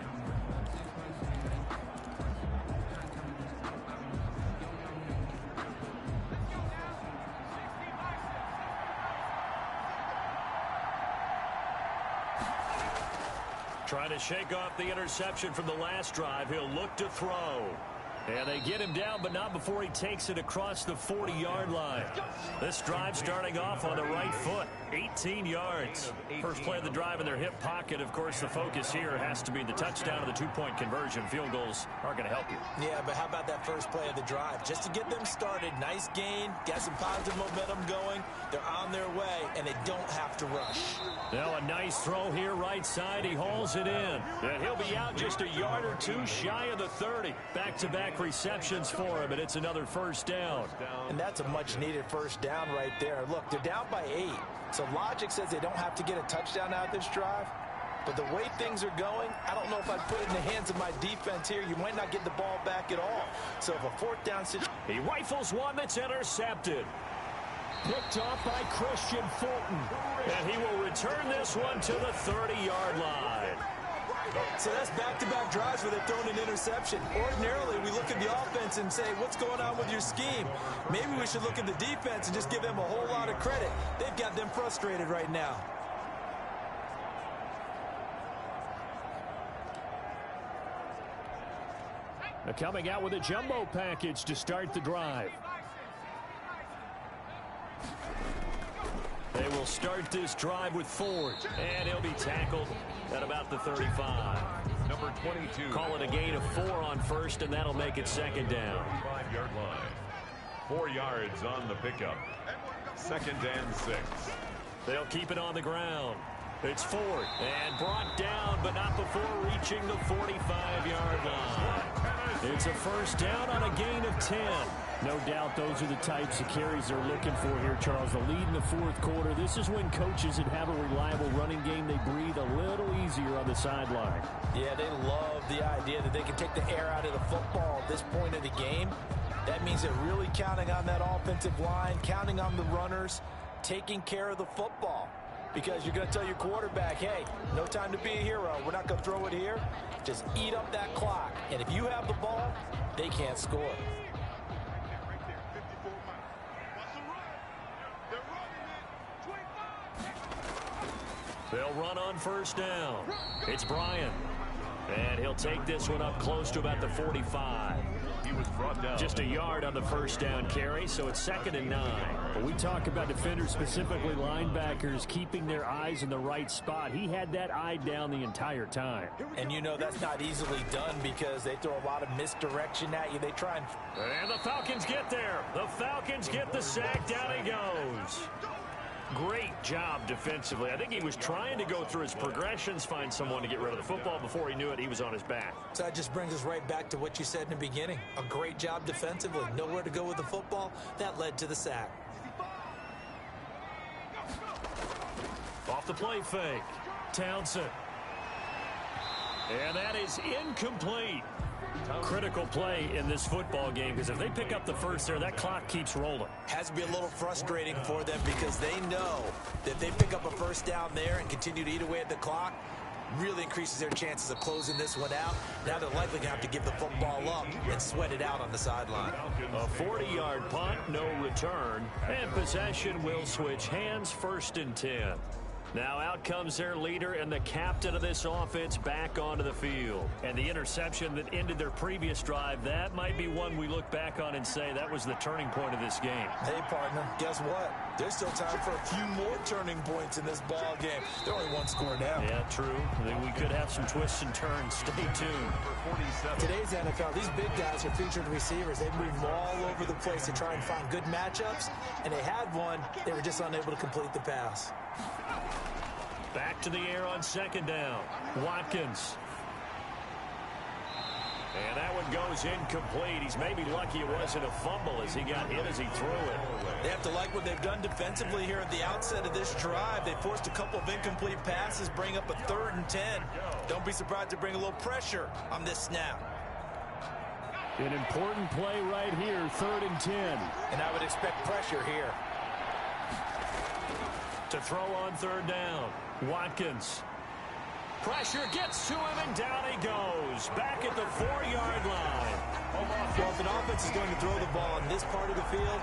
Trying to shake off the interception from the last drive. He'll look to throw. And they get him down, but not before he takes it across the 40-yard line. This drive starting off on the right foot. 18 yards. First play of the drive in their hip pocket. Of course, the focus here has to be the touchdown and the two-point conversion. Field goals aren't going to help you. Yeah, but how about that first play of the drive? Just to get them started. Nice gain. Got some positive momentum going. They're on their way, and they don't have to rush. Now a nice throw here right side. He hauls it in. And he'll be out just a yard or two shy of the 30. Back-to-back receptions for him, and it's another first down. And that's a much-needed first down right there. Look, they're down by 8. So logic says they don't have to get a touchdown out of this drive. But the way things are going, I don't know if I'd put it in the hands of my defense here. You might not get the ball back at all. So if a fourth down situation... He rifles one that's intercepted. picked off by Christian Fulton. And he will return this one to the 30-yard line. So that's back-to-back drives where they've thrown an interception. Ordinarily, we look at the offense and say, what's going on with your scheme? Maybe we should look at the defense and just give them a whole lot of credit. They've got them frustrated right now. They're coming out with a jumbo package to start the drive. They will start this drive with Ford, and he'll be tackled at about the 35. Number 22. Call it a gain of 4 on first, and that'll make it second down. 5-yard line. 4 yards on the pickup. 2nd and 6. They'll keep it on the ground. It's Ford, and brought down, but not before reaching the 45-yard line. It's a first down on a gain of 10. No doubt those are the types of carries they're looking for here, Charles. The lead in the fourth quarter. This is when coaches that have a reliable running game, they breathe a little easier on the sideline. Yeah, they love the idea that they can take the air out of the football at this point of the game. That means they're really counting on that offensive line, counting on the runners, taking care of the football. Because you're going to tell your quarterback, hey, no time to be a hero. We're not going to throw it here. Just eat up that clock. And if you have the ball, they can't score. They'll run on first down. It's Bryant. And he'll take this one up close to about the 45. He was brought down. Just a yard on the first down carry, so it's 2nd and 9. But we talk about defenders, specifically linebackers, keeping their eyes in the right spot. He had that eye down the entire time. And you know that's not easily done because they throw a lot of misdirection at you. They try And the Falcons get there. The Falcons get the sack. Down he goes. Great job defensively. I think he was trying to go through his progressions, find someone to get rid of the football. Before he knew it, he was on his back. So that just brings us right back to what you said in the beginning. A great job defensively. Nowhere to go with the football. That led to the sack. Off the play fake. Townsend. And that is incomplete. Critical play in this football game because if they pick up the first there, that clock keeps rolling. Has to be a little frustrating for them because they know that if they pick up a first down there and continue to eat away at the clock, really increases their chances of closing this one out. Now they're likely going to have to give the football up and sweat it out on the sideline. A 40-yard punt, no return, and possession will switch hands, 1st and 10. Now out comes their leader and the captain of this offense back onto the field. And the interception that ended their previous drive, that might be one we look back on and say that was the turning point of this game. Hey, partner, guess what? There's still time for a few more turning points in this ball game. They're only 1 score down. Yeah, true. We could have some twists and turns. Stay tuned. Today's NFL, these big guys are featured receivers. They move all over the place to try and find good matchups, and they had one. They were just unable to complete the pass. Back to the air on 2nd down. Watkins. And that one goes incomplete. He's maybe lucky it wasn't a fumble as he got hit as he threw it. They have to like what they've done defensively here at the outset of this drive. They forced a couple of incomplete passes, bring up a 3rd and 10. Don't be surprised to bring a little pressure on this snap. An important play right here, 3rd and 10. And I would expect pressure here. To throw on 3rd down. Watkins. Pressure gets to him, and down he goes. Back at the 4-yard line. Well, if an offense is going to throw the ball in this part of the field,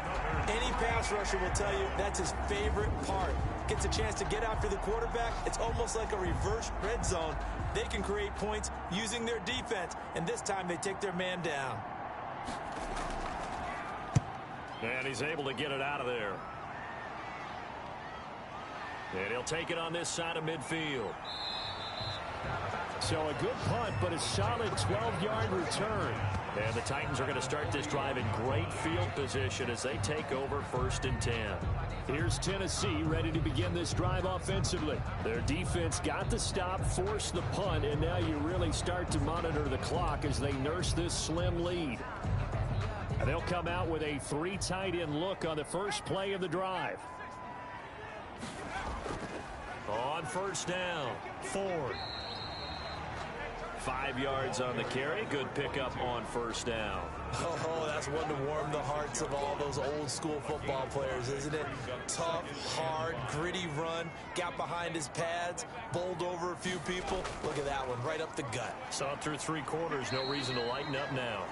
any pass rusher will tell you that's his favorite part. Gets a chance to get after the quarterback. It's almost like a reverse red zone. They can create points using their defense, and this time they take their man down. And he's able to get it out of there. And he'll take it on this side of midfield. So a good punt, but a solid 12-yard return. And the Titans are going to start this drive in great field position as they take over 1st and 10. Here's Tennessee ready to begin this drive offensively. Their defense got the stop, forced the punt, and now you really start to monitor the clock as they nurse this slim lead. And they'll come out with a 3 tight end look on the first play of the drive. On 1st down, Ford. 5 yards on the carry. Good pickup on first down. Oh, that's one to warm the hearts of all those old school football players, isn't it? Tough, hard, gritty run, got behind his pads, bowled over a few people. Look at that one, right up the gut. Saw through 3 quarters, no reason to lighten up now.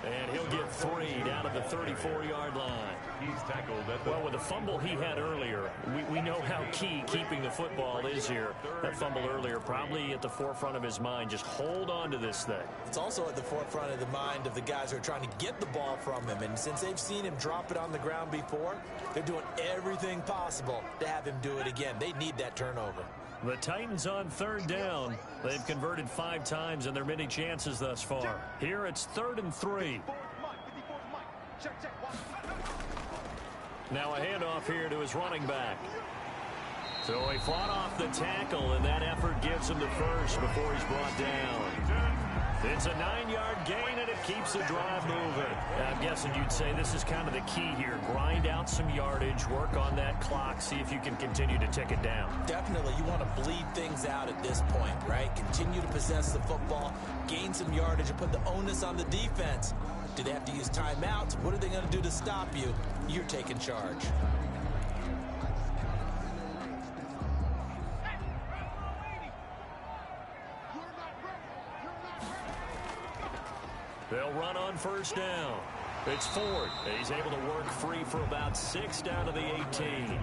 And he'll get 3 down at the 34-yard line. He's tackled at Well, with the fumble he had earlier, we know how key keeping the football is here. That fumble earlier probably at the forefront of his mind. Just hold on to this thing. It's also at the forefront of the mind of the guys who are trying to get the ball from him. And since they've seen him drop it on the ground before, they're doing everything possible to have him do it again. They need that turnover. The Titans on 3rd down. They've converted 5 times in their many chances thus far. Here it's 3rd and 3. Now a handoff here to his running back. So he fought off the tackle, and that effort gives him the first before he's brought down. It's a 9-yard gain, and it keeps the drive moving. I'm guessing you'd say this is kind of the key here. Grind out some yardage, work on that clock, see if you can continue to tick it down. Definitely, you want to bleed things out at this point, right? Continue to possess the football, gain some yardage, and put the onus on the defense. Do they have to use timeouts? What are they going to do to stop you? You're taking charge. They'll run on first down. It's Ford. He's able to work free for about 6 down to the 18.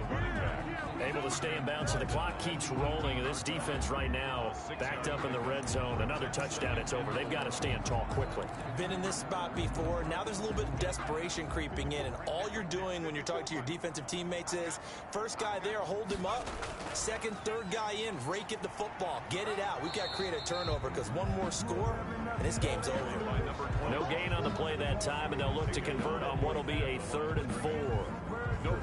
Able to stay in bounds, so the clock keeps rolling. And this defense right now backed up in the red zone. Another touchdown, it's over. They've got to stand tall quickly. Been in this spot before. Now there's a little bit of desperation creeping in. And all you're doing when you're talking to your defensive teammates is, first guy there, hold him up. Second, third guy in, rake at the football. Get it out. We've got to create a turnover because one more score, and this game's over. No gain on the play that time, and they'll look to convert on what will be a 3rd and 4.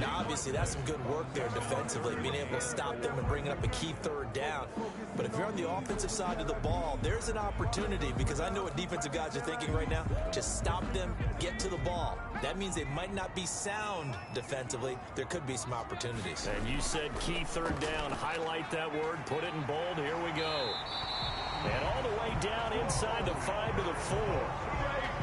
Now, obviously, that's some good work there defensively, being able to stop them and bringing up a key 3rd down. But if you're on the offensive side of the ball, there's an opportunity, because I know what defensive guys are thinking right now, to stop them, get to the ball. That means they might not be sound defensively. There could be some opportunities. And you said key 3rd down. Highlight that word. Put it in bold. Here we go. And all the way down inside the 5 to the 4.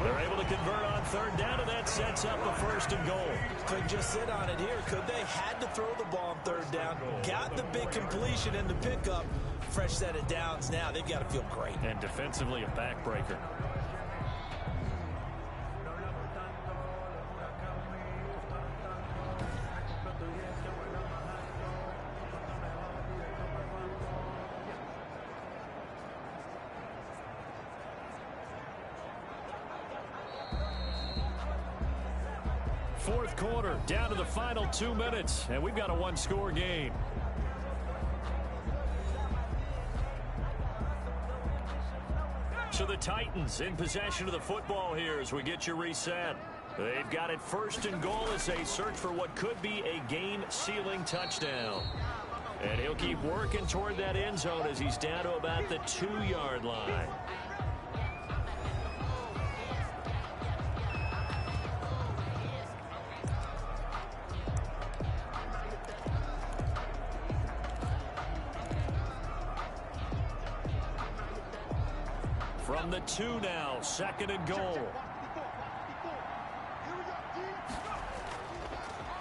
They're able to convert on 3rd down, and that sets up a 1st and goal. Couldn't just sit on it here, could they? Had to throw the ball on 3rd down. Got the big completion in the pickup. Fresh set of downs now. They've got to feel great. And defensively, a backbreaker. Fourth quarter, down to the final 2 minutes, and we've got a 1-score game. So the Titans in possession of the football here as we get you reset. They've got it 1st and goal as they search for what could be a game-sealing touchdown. And he'll keep working toward that end zone as he's down to about the 2-yard line. From the 2 now, 2nd and goal.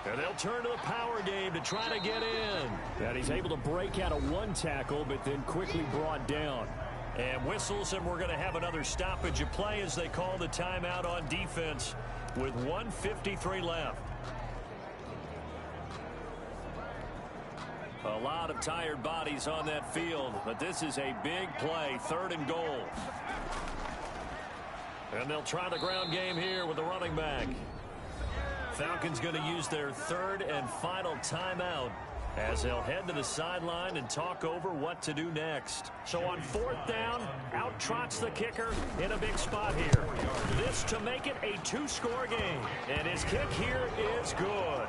And they'll turn to the power game to try to get in. And he's able to break out of 1 tackle, but then quickly brought down. And whistles, and we're going to have another stoppage of play as they call the timeout on defense with 1:53 left. A lot of tired bodies on that field, but this is a big play, 3rd and goal. And they'll try the ground game here with the running back. Falcons going to use their 3rd and final timeout as they'll head to the sideline and talk over what to do next. So on 4th down, out trots the kicker in a big spot here. This to make it a 2-score game. And his kick here is good.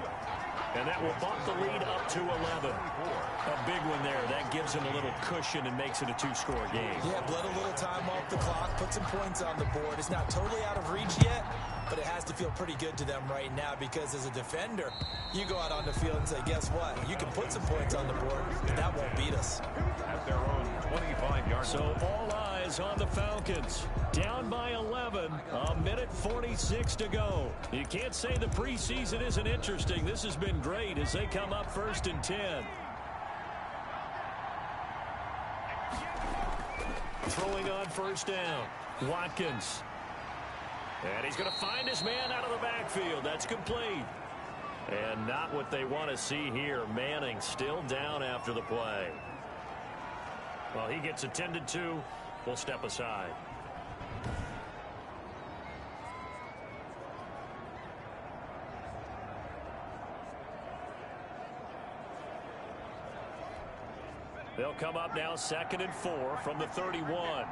And that will bump the lead up to 11. A big one there. That gives him a little cushion and makes it a 2-score game. Yeah, bled a little time off the clock, put some points on the board. It's not totally out of reach yet, but it has to feel pretty good to them right now because as a defender, you go out on the field and say, guess what? You can put some points on the board, but that won't beat us. At their own 25-yard So all eyes is on the Falcons. Down by 11, a minute 46 to go. You can't say the preseason isn't interesting. This has been great as they come up 1st and 10. Throwing on 1st down. Watkins. And he's going to find his man out of the backfield. That's complete. And not what they want to see here. Manning still down after the play. Well, he gets attended to. We'll step aside. They'll come up now 2nd and 4 from the 31.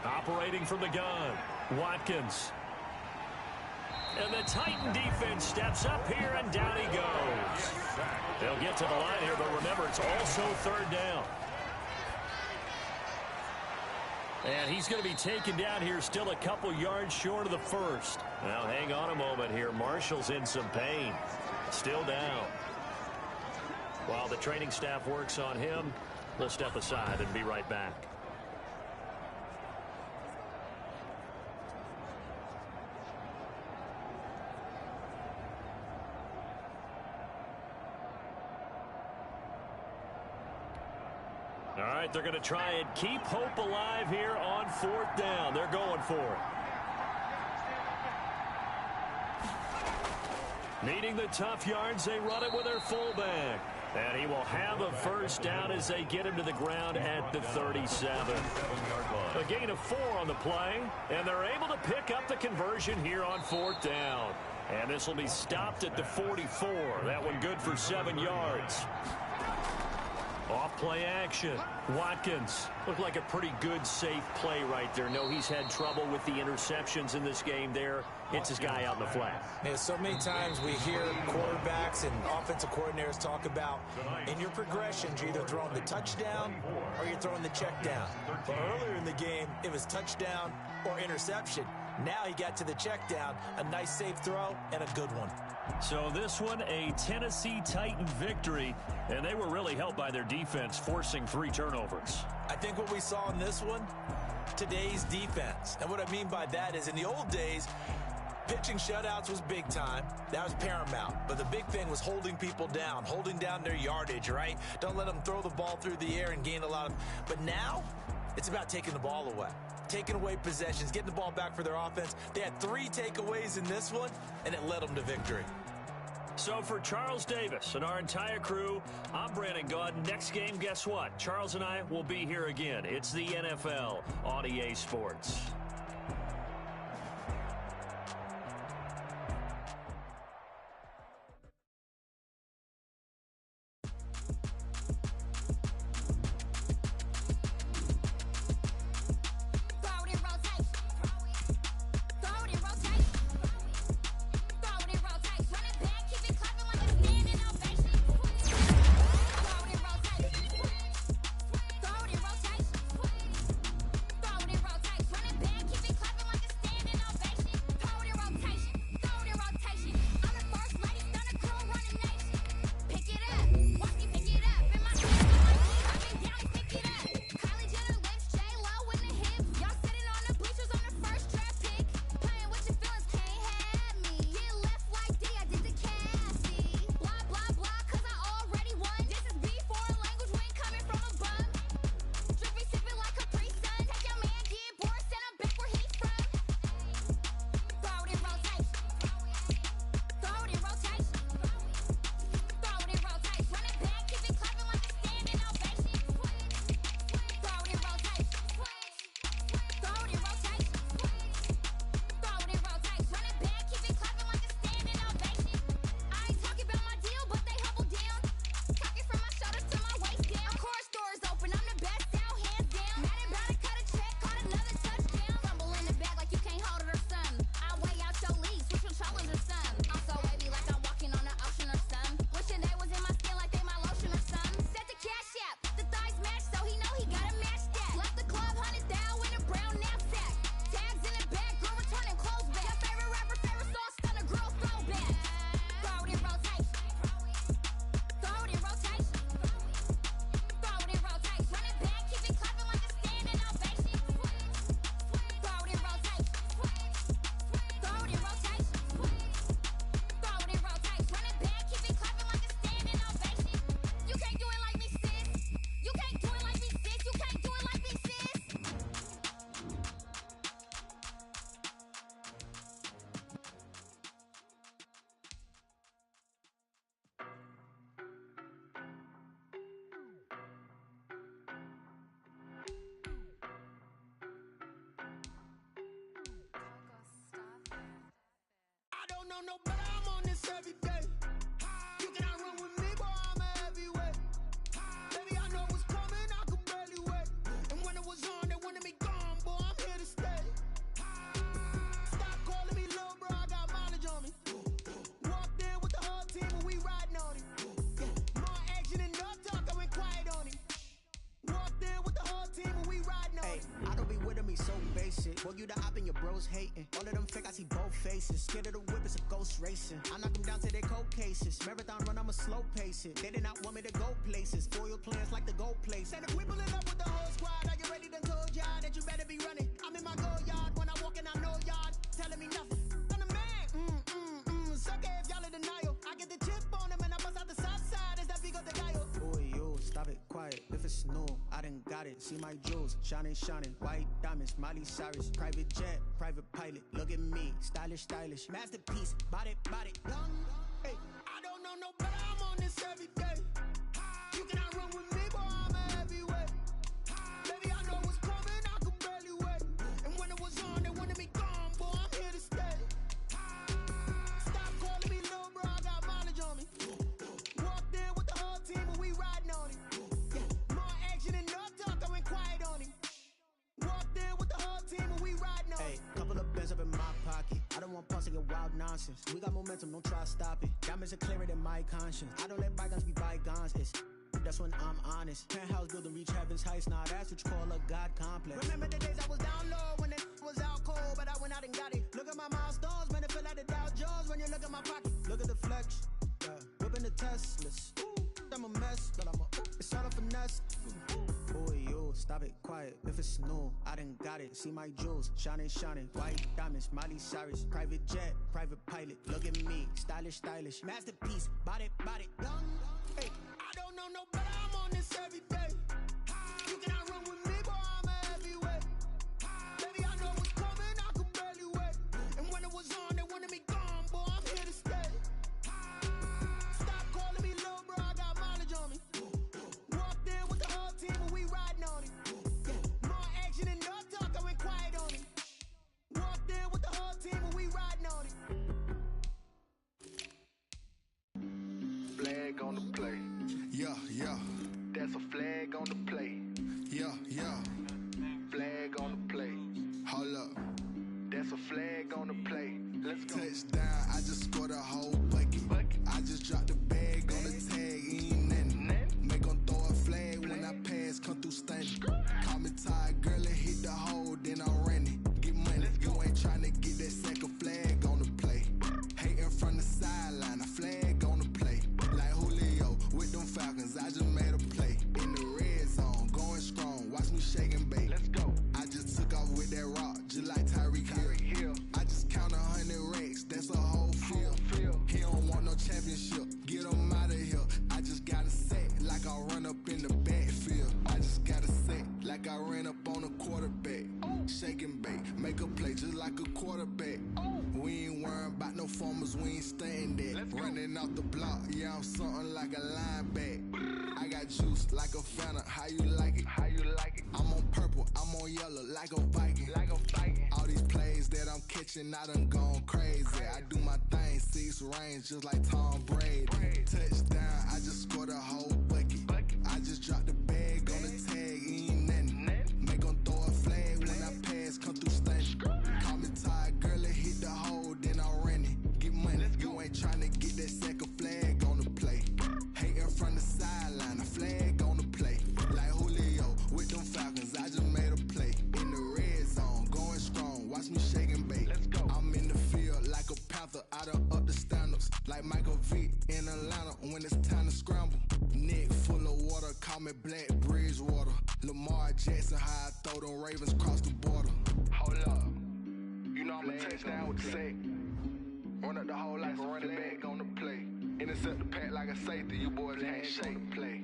Operating from the gun, Watkins. And the Titan defense steps up here, and down he goes. They'll get to the line here, but remember, it's also 3rd down. And he's going to be taken down here still a couple yards short of the 1st. Now, hang on a moment here. Marshall's in some pain. Still down. While the training staff works on him, we'll step aside and be right back. All right, they're going to try and keep hope alive here on 4th down. They're going for it. Needing the tough yards, they run it with their fullback. And he will have a 1st down as they get him to the ground at the 37. A gain of 4 on the play, and they're able to pick up the conversion here on 4th down. And this will be stopped at the 44. That one good for 7 yards. Off play action. Watkins looked like a pretty good, safe play right there. No, he's had trouble with the interceptions in this game there. Hits his guy out in the flat. Yeah, so many times we hear quarterbacks and offensive coordinators talk about in your progressions, you're either throwing the touchdown or you're throwing the check down. But earlier in the game, it was touchdown or interception. Now he got to the check down, a nice safe throw, and a good one. So this one, a Tennessee Titan victory, and they were really helped by their defense, forcing 3 turnovers. I think what we saw in this one, today's defense. And what I mean by that is in the old days, pitching shutouts was big time. That was paramount. But the big thing was holding people down, holding down their yardage, right? Don't let them throw the ball through the air and gain a lot of... But now, it's about taking the ball away. Taking away possessions, getting the ball back for their offense. They had 3 takeaways in this one, and it led them to victory. So for Charles Davis and our entire crew, I'm Brandon Gaudin. Next game, guess what? Charles and I will be here again. It's the NFL on EA Sports. Back. know no better, I'm on this every day. You cannot run with me, boy, I'm a heavyweight. Baby, I know what's coming, I could barely wait. And when it was on, they wanted me gone, boy, I'm here to stay. Stop calling me little bro, I got mileage on me. Walked in with the whole team and we riding on him. Yeah, more action and no talk, I went quiet on him. Walked in with the whole team and we riding on him. I don't be with me so basic. Boy, you the op and your bros hating. All of them fake, I see both faces. Scared of the whip, it's a ghost racing. I knock them down to their cold cases. Marathon run, I'ma slow pace it. They did not want me to go places. Foil plans like the gold place. And if we pulling up with the whole squad, are you ready? Done told y'all that you better be running. I'm in my go yard. When I walk in, I know y'all telling me nothing. I'm the man. Suck it if y'all in denial. I get the chip on them and I bust out the south side. Is that Vigo the Gallo? Boy, yo, stop it, quiet. If it's no, I done got it. See my jewels, shining, shining. White diamonds, Miley Cyrus. Private jet, private pilot. Look at me, stylish, stylish. Masterpiece, body, body. Hey, I don't know no better, I'm on this every day. You cannot run with me, boy, I'm a heavyweight. Baby, I know what's coming, I could barely wait. And when it was on, they wanted me gone, boy, I'm here to stay. Stop calling me little bro, I got mileage on me. Walked in with the whole team and we riding on him. Yeah, more action and no talk, I went quiet on him. Walked in with the whole team and we riding on him. Hey, couple of bands up in my pocket. I don't want pause to get wild nonsense. We got momentum, don't try to stop it. Diamonds are clearer than my conscience. I don't let bygones be bygones. That's when I'm honest. Penthouse building, reach heaven's heights. Nah, that's what you call a God complex. Remember the days I was down low when it was out cold, but I went out and got it. Look at my milestones, man, it feel like the Dow Jones when you look at my pocket. Look at the flex, whipping the Teslas. I'm a mess, but it's all a finesse. Boy, yo, stop it, quiet. If it's new, I done got it. See my jewels, shining, shining. White diamonds, Miley Cyrus. Private jet, private pilot. Look at me, stylish, stylish. Masterpiece, body, body. Hey, I don't know no better, I'm on this every day. You cannot run with me, boy, I'm a heavyweight. Baby, I know what's coming, I could barely wait. And when it was on, they wanted me gone, boy, I'm here to stay. Stop calling me little bro, I got mileage on me. Walked in with the whole team and we riding on him. Yeah, more action and no talk, I went quiet on him. Walked in with the whole team and we riding on him. Flag on the play. Yeah, yeah. That's a flag on the play. Yeah, yeah. Flag on the play. Hold up. That's a flag on the play. Let's go. Touchdown, I just scored a whole bucket. I just dropped the bag on the tag, ain't nothing. Make 'em throw a flag when I pass, come through stunning. Call me tired, girl, and hit the hole, then I'm running. Get money, you ain't tryna get that second flag on the play. Hating from the sideline, a flag on the play. Like Julio with them Falcons, I just made a play. In the red zone, going strong, watch me shake and bake. Let's go. I just took off with that rock, just like Tyreek Hill. I just count 100 racks, that's a whole field. He don't want no championship, get him out of here. I just got a set, like I run up in the backfield. I just got a set, like I ran up on a quarterback. Shake and bake, make a play just like a quarterback. We ain't worrying about no formers, we ain't staying there. Running off the block, yeah, I'm something like a lineback. I got juice like a Fanta, how you like it? How you like it? I'm on purple, I'm on yellow, like a Viking. All these plays that I'm catching, I done gone crazy. I do my thing, 6 range, just like Tom Brady. Touchdown, I just scored a whole bucket. I just dropped the bag on the tag, ain't nothing. Make 'em throw a flag when I pass, come through stunning. Call me tired, girl, and hit the hole, then I'm running. Get money, you ain't tryna get that second flag on the play. Hating from the sideline, a flag on the play. Like Julio with them Falcons, I just made a play. In the red zone, going strong, watch me shake and bake. Let's go. I'm in the field like a Panther, I done up the standards. Like Michael Vick in Atlanta when it's time to scramble. Neck full of water, call me Black Bridgewater. Lamar Jackson, how I throw them Ravens cross the border. Hold up. You know I'm a touchdown with the sack. Run up the whole like a running back on the play. Intercept the pack like a safety, you boys can't shake play.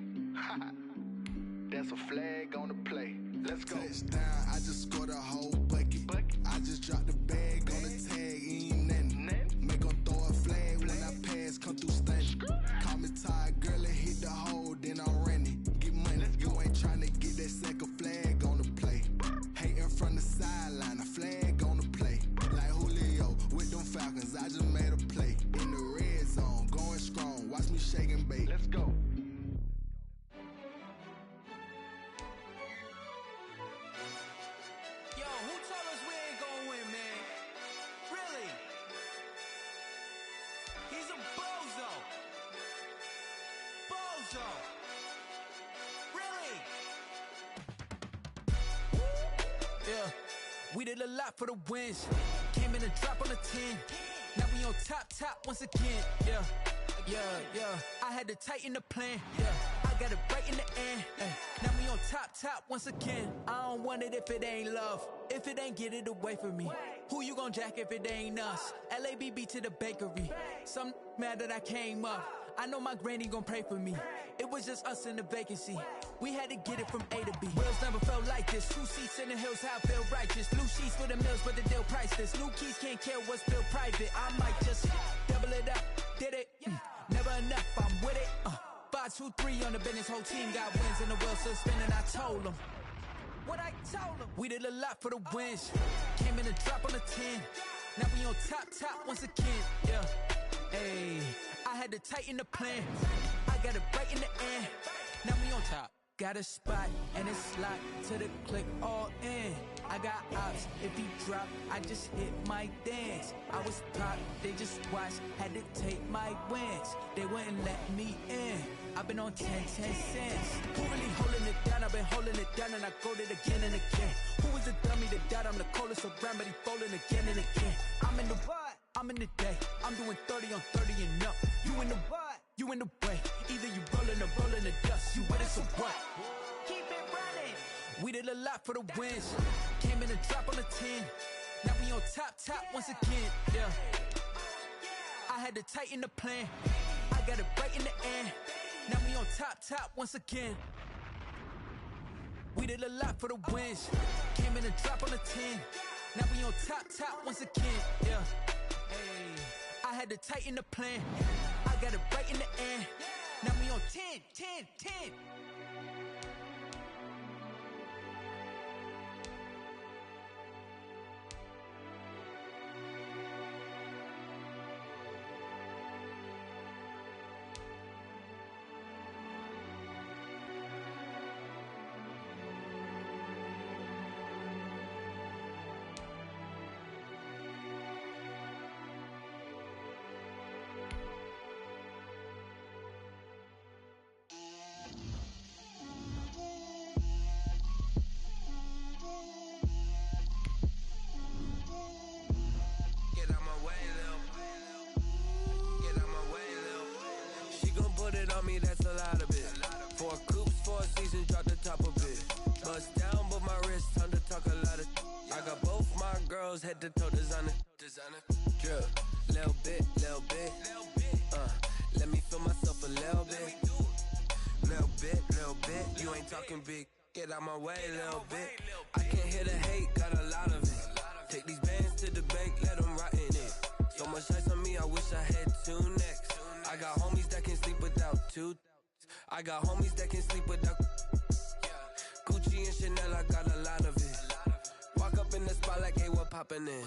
That's a flag on the play. Let's go. Touchdown, I just scored a whole bucket. I just dropped the bag on the tag, ain't nothing. Make 'em throw a flag when I pass, come through stunning. Call me tired, girl, and hit the hole, then I'm running. Get money, you ain't tryna get that second flag on the play. Hating from the sideline, a flag on the play. Like Julio with them Falcons, I just made a play. Bozo. Really? Yeah, we did a lot for the wins. Came in a drop on the 10. Now we on top once again. Yeah. I had to tighten the plan. Yeah, I got it right in the end. Now we on top once again. I don't want it if it ain't love. If it ain't, get it away from me. Who you gon' jack if it ain't us? LABB to the bakery. Some mad that I came up. I know my granny gon' pray for me. It was just us in the vacancy. We had to get it from A to B. Wheels never felt like this. 2 seats in the hills, how I feel righteous. Blue sheets for the mills, but the deal priceless. New keys can't care what's built private. I might just double it up. Did it? Never enough, I'm with it. 5, 2, 3 on the business. Whole team got wins and the wheels still spinning. I told them what I told them. We did a lot for the wins. Came in a drop on the 10. Now we on top once again. Yeah. Hey, I had to tighten the plan. I got it right in the end. Now we on top. Got a spot and it's locked to the click all in. I got ops, if he drop, I just hit my dance. I was top, they just watched, had to take my wins. They wouldn't let me in. I've been on 10 cents. Who really holding it down? I've been holding it down and I go it again and again. Who was the dummy that died? I'm the coldest around, but he falling again and again. I'm in the what? I'm in the day. I'm doing 30 on 30 and up. You in the what? You in the way. Either you rolling or rolling the dust. You with us or what? Keep it running. We did a lot for the wins. Came in a drop on the 10. Now we on top once again. Yeah. I had to tighten the plan. I got it right in the end. Now we on top once again. We did a lot for the wins. Came in a drop on the 10. Now we on top once again. Yeah. Hey, I had to tighten the plan. I got it right in the end. Now we on 10. Me, that's a lot of it. 4 coops, 4 seasons, drop the top of it. Bust down, but my wrist, time to talk a lot of. I got both my girls head to toe designer. Drip, little bit. Let me feel myself a little bit. Little bit. You ain't talking big. Get out my way, little bit. I can't hear the hate, got a lot of it. Take these bands to the bank, let them rot in it. So much ice on me, I wish I had 2 necks. I got homies that can sleep without 2. I got homies that can sleep without. Gucci and Chanel, I got a lot of it. Walk up in the spot like, hey, what poppin' in?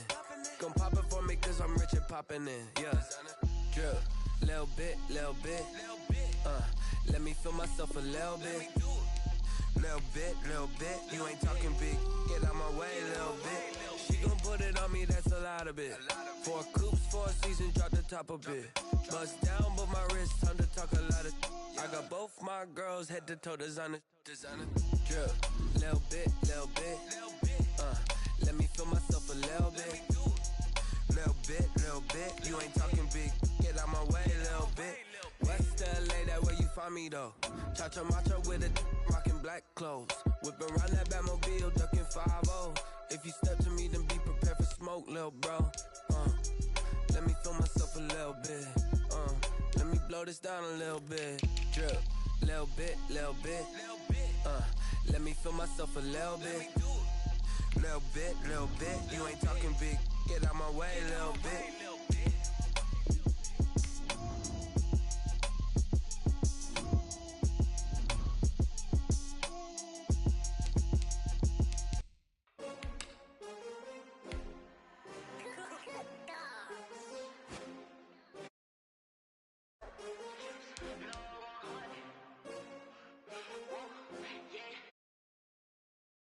Gon' pop it for me cause I'm rich and poppin' in. Yeah. Drip, little bit. Let me feel myself a little bit. Little bit. You ain't talking big. Get out my way, little bit. She gon' put it on me, that's a lot of it. 4 coops, 4 seasons, drop the top a bit. Bust down, but my wrist, time to talk a lot of. I got both my girls head to toe designer. Drip, little bit. Let me feel myself a little bit. Little bit. You ain't talking big. Get out my way, little bit. West LA, that where you find me though. Cha-cha macha with a rockin' black clothes. Whippin' around that Batmobile, duckin' 5-0. If you step to me, then be prepared for smoke, lil' bro. Let me feel myself a little bit. Let me blow this down a little bit. Drip, little bit. Let me feel myself a little bit. Little bit. You ain't talking big. Get out my way, little bit.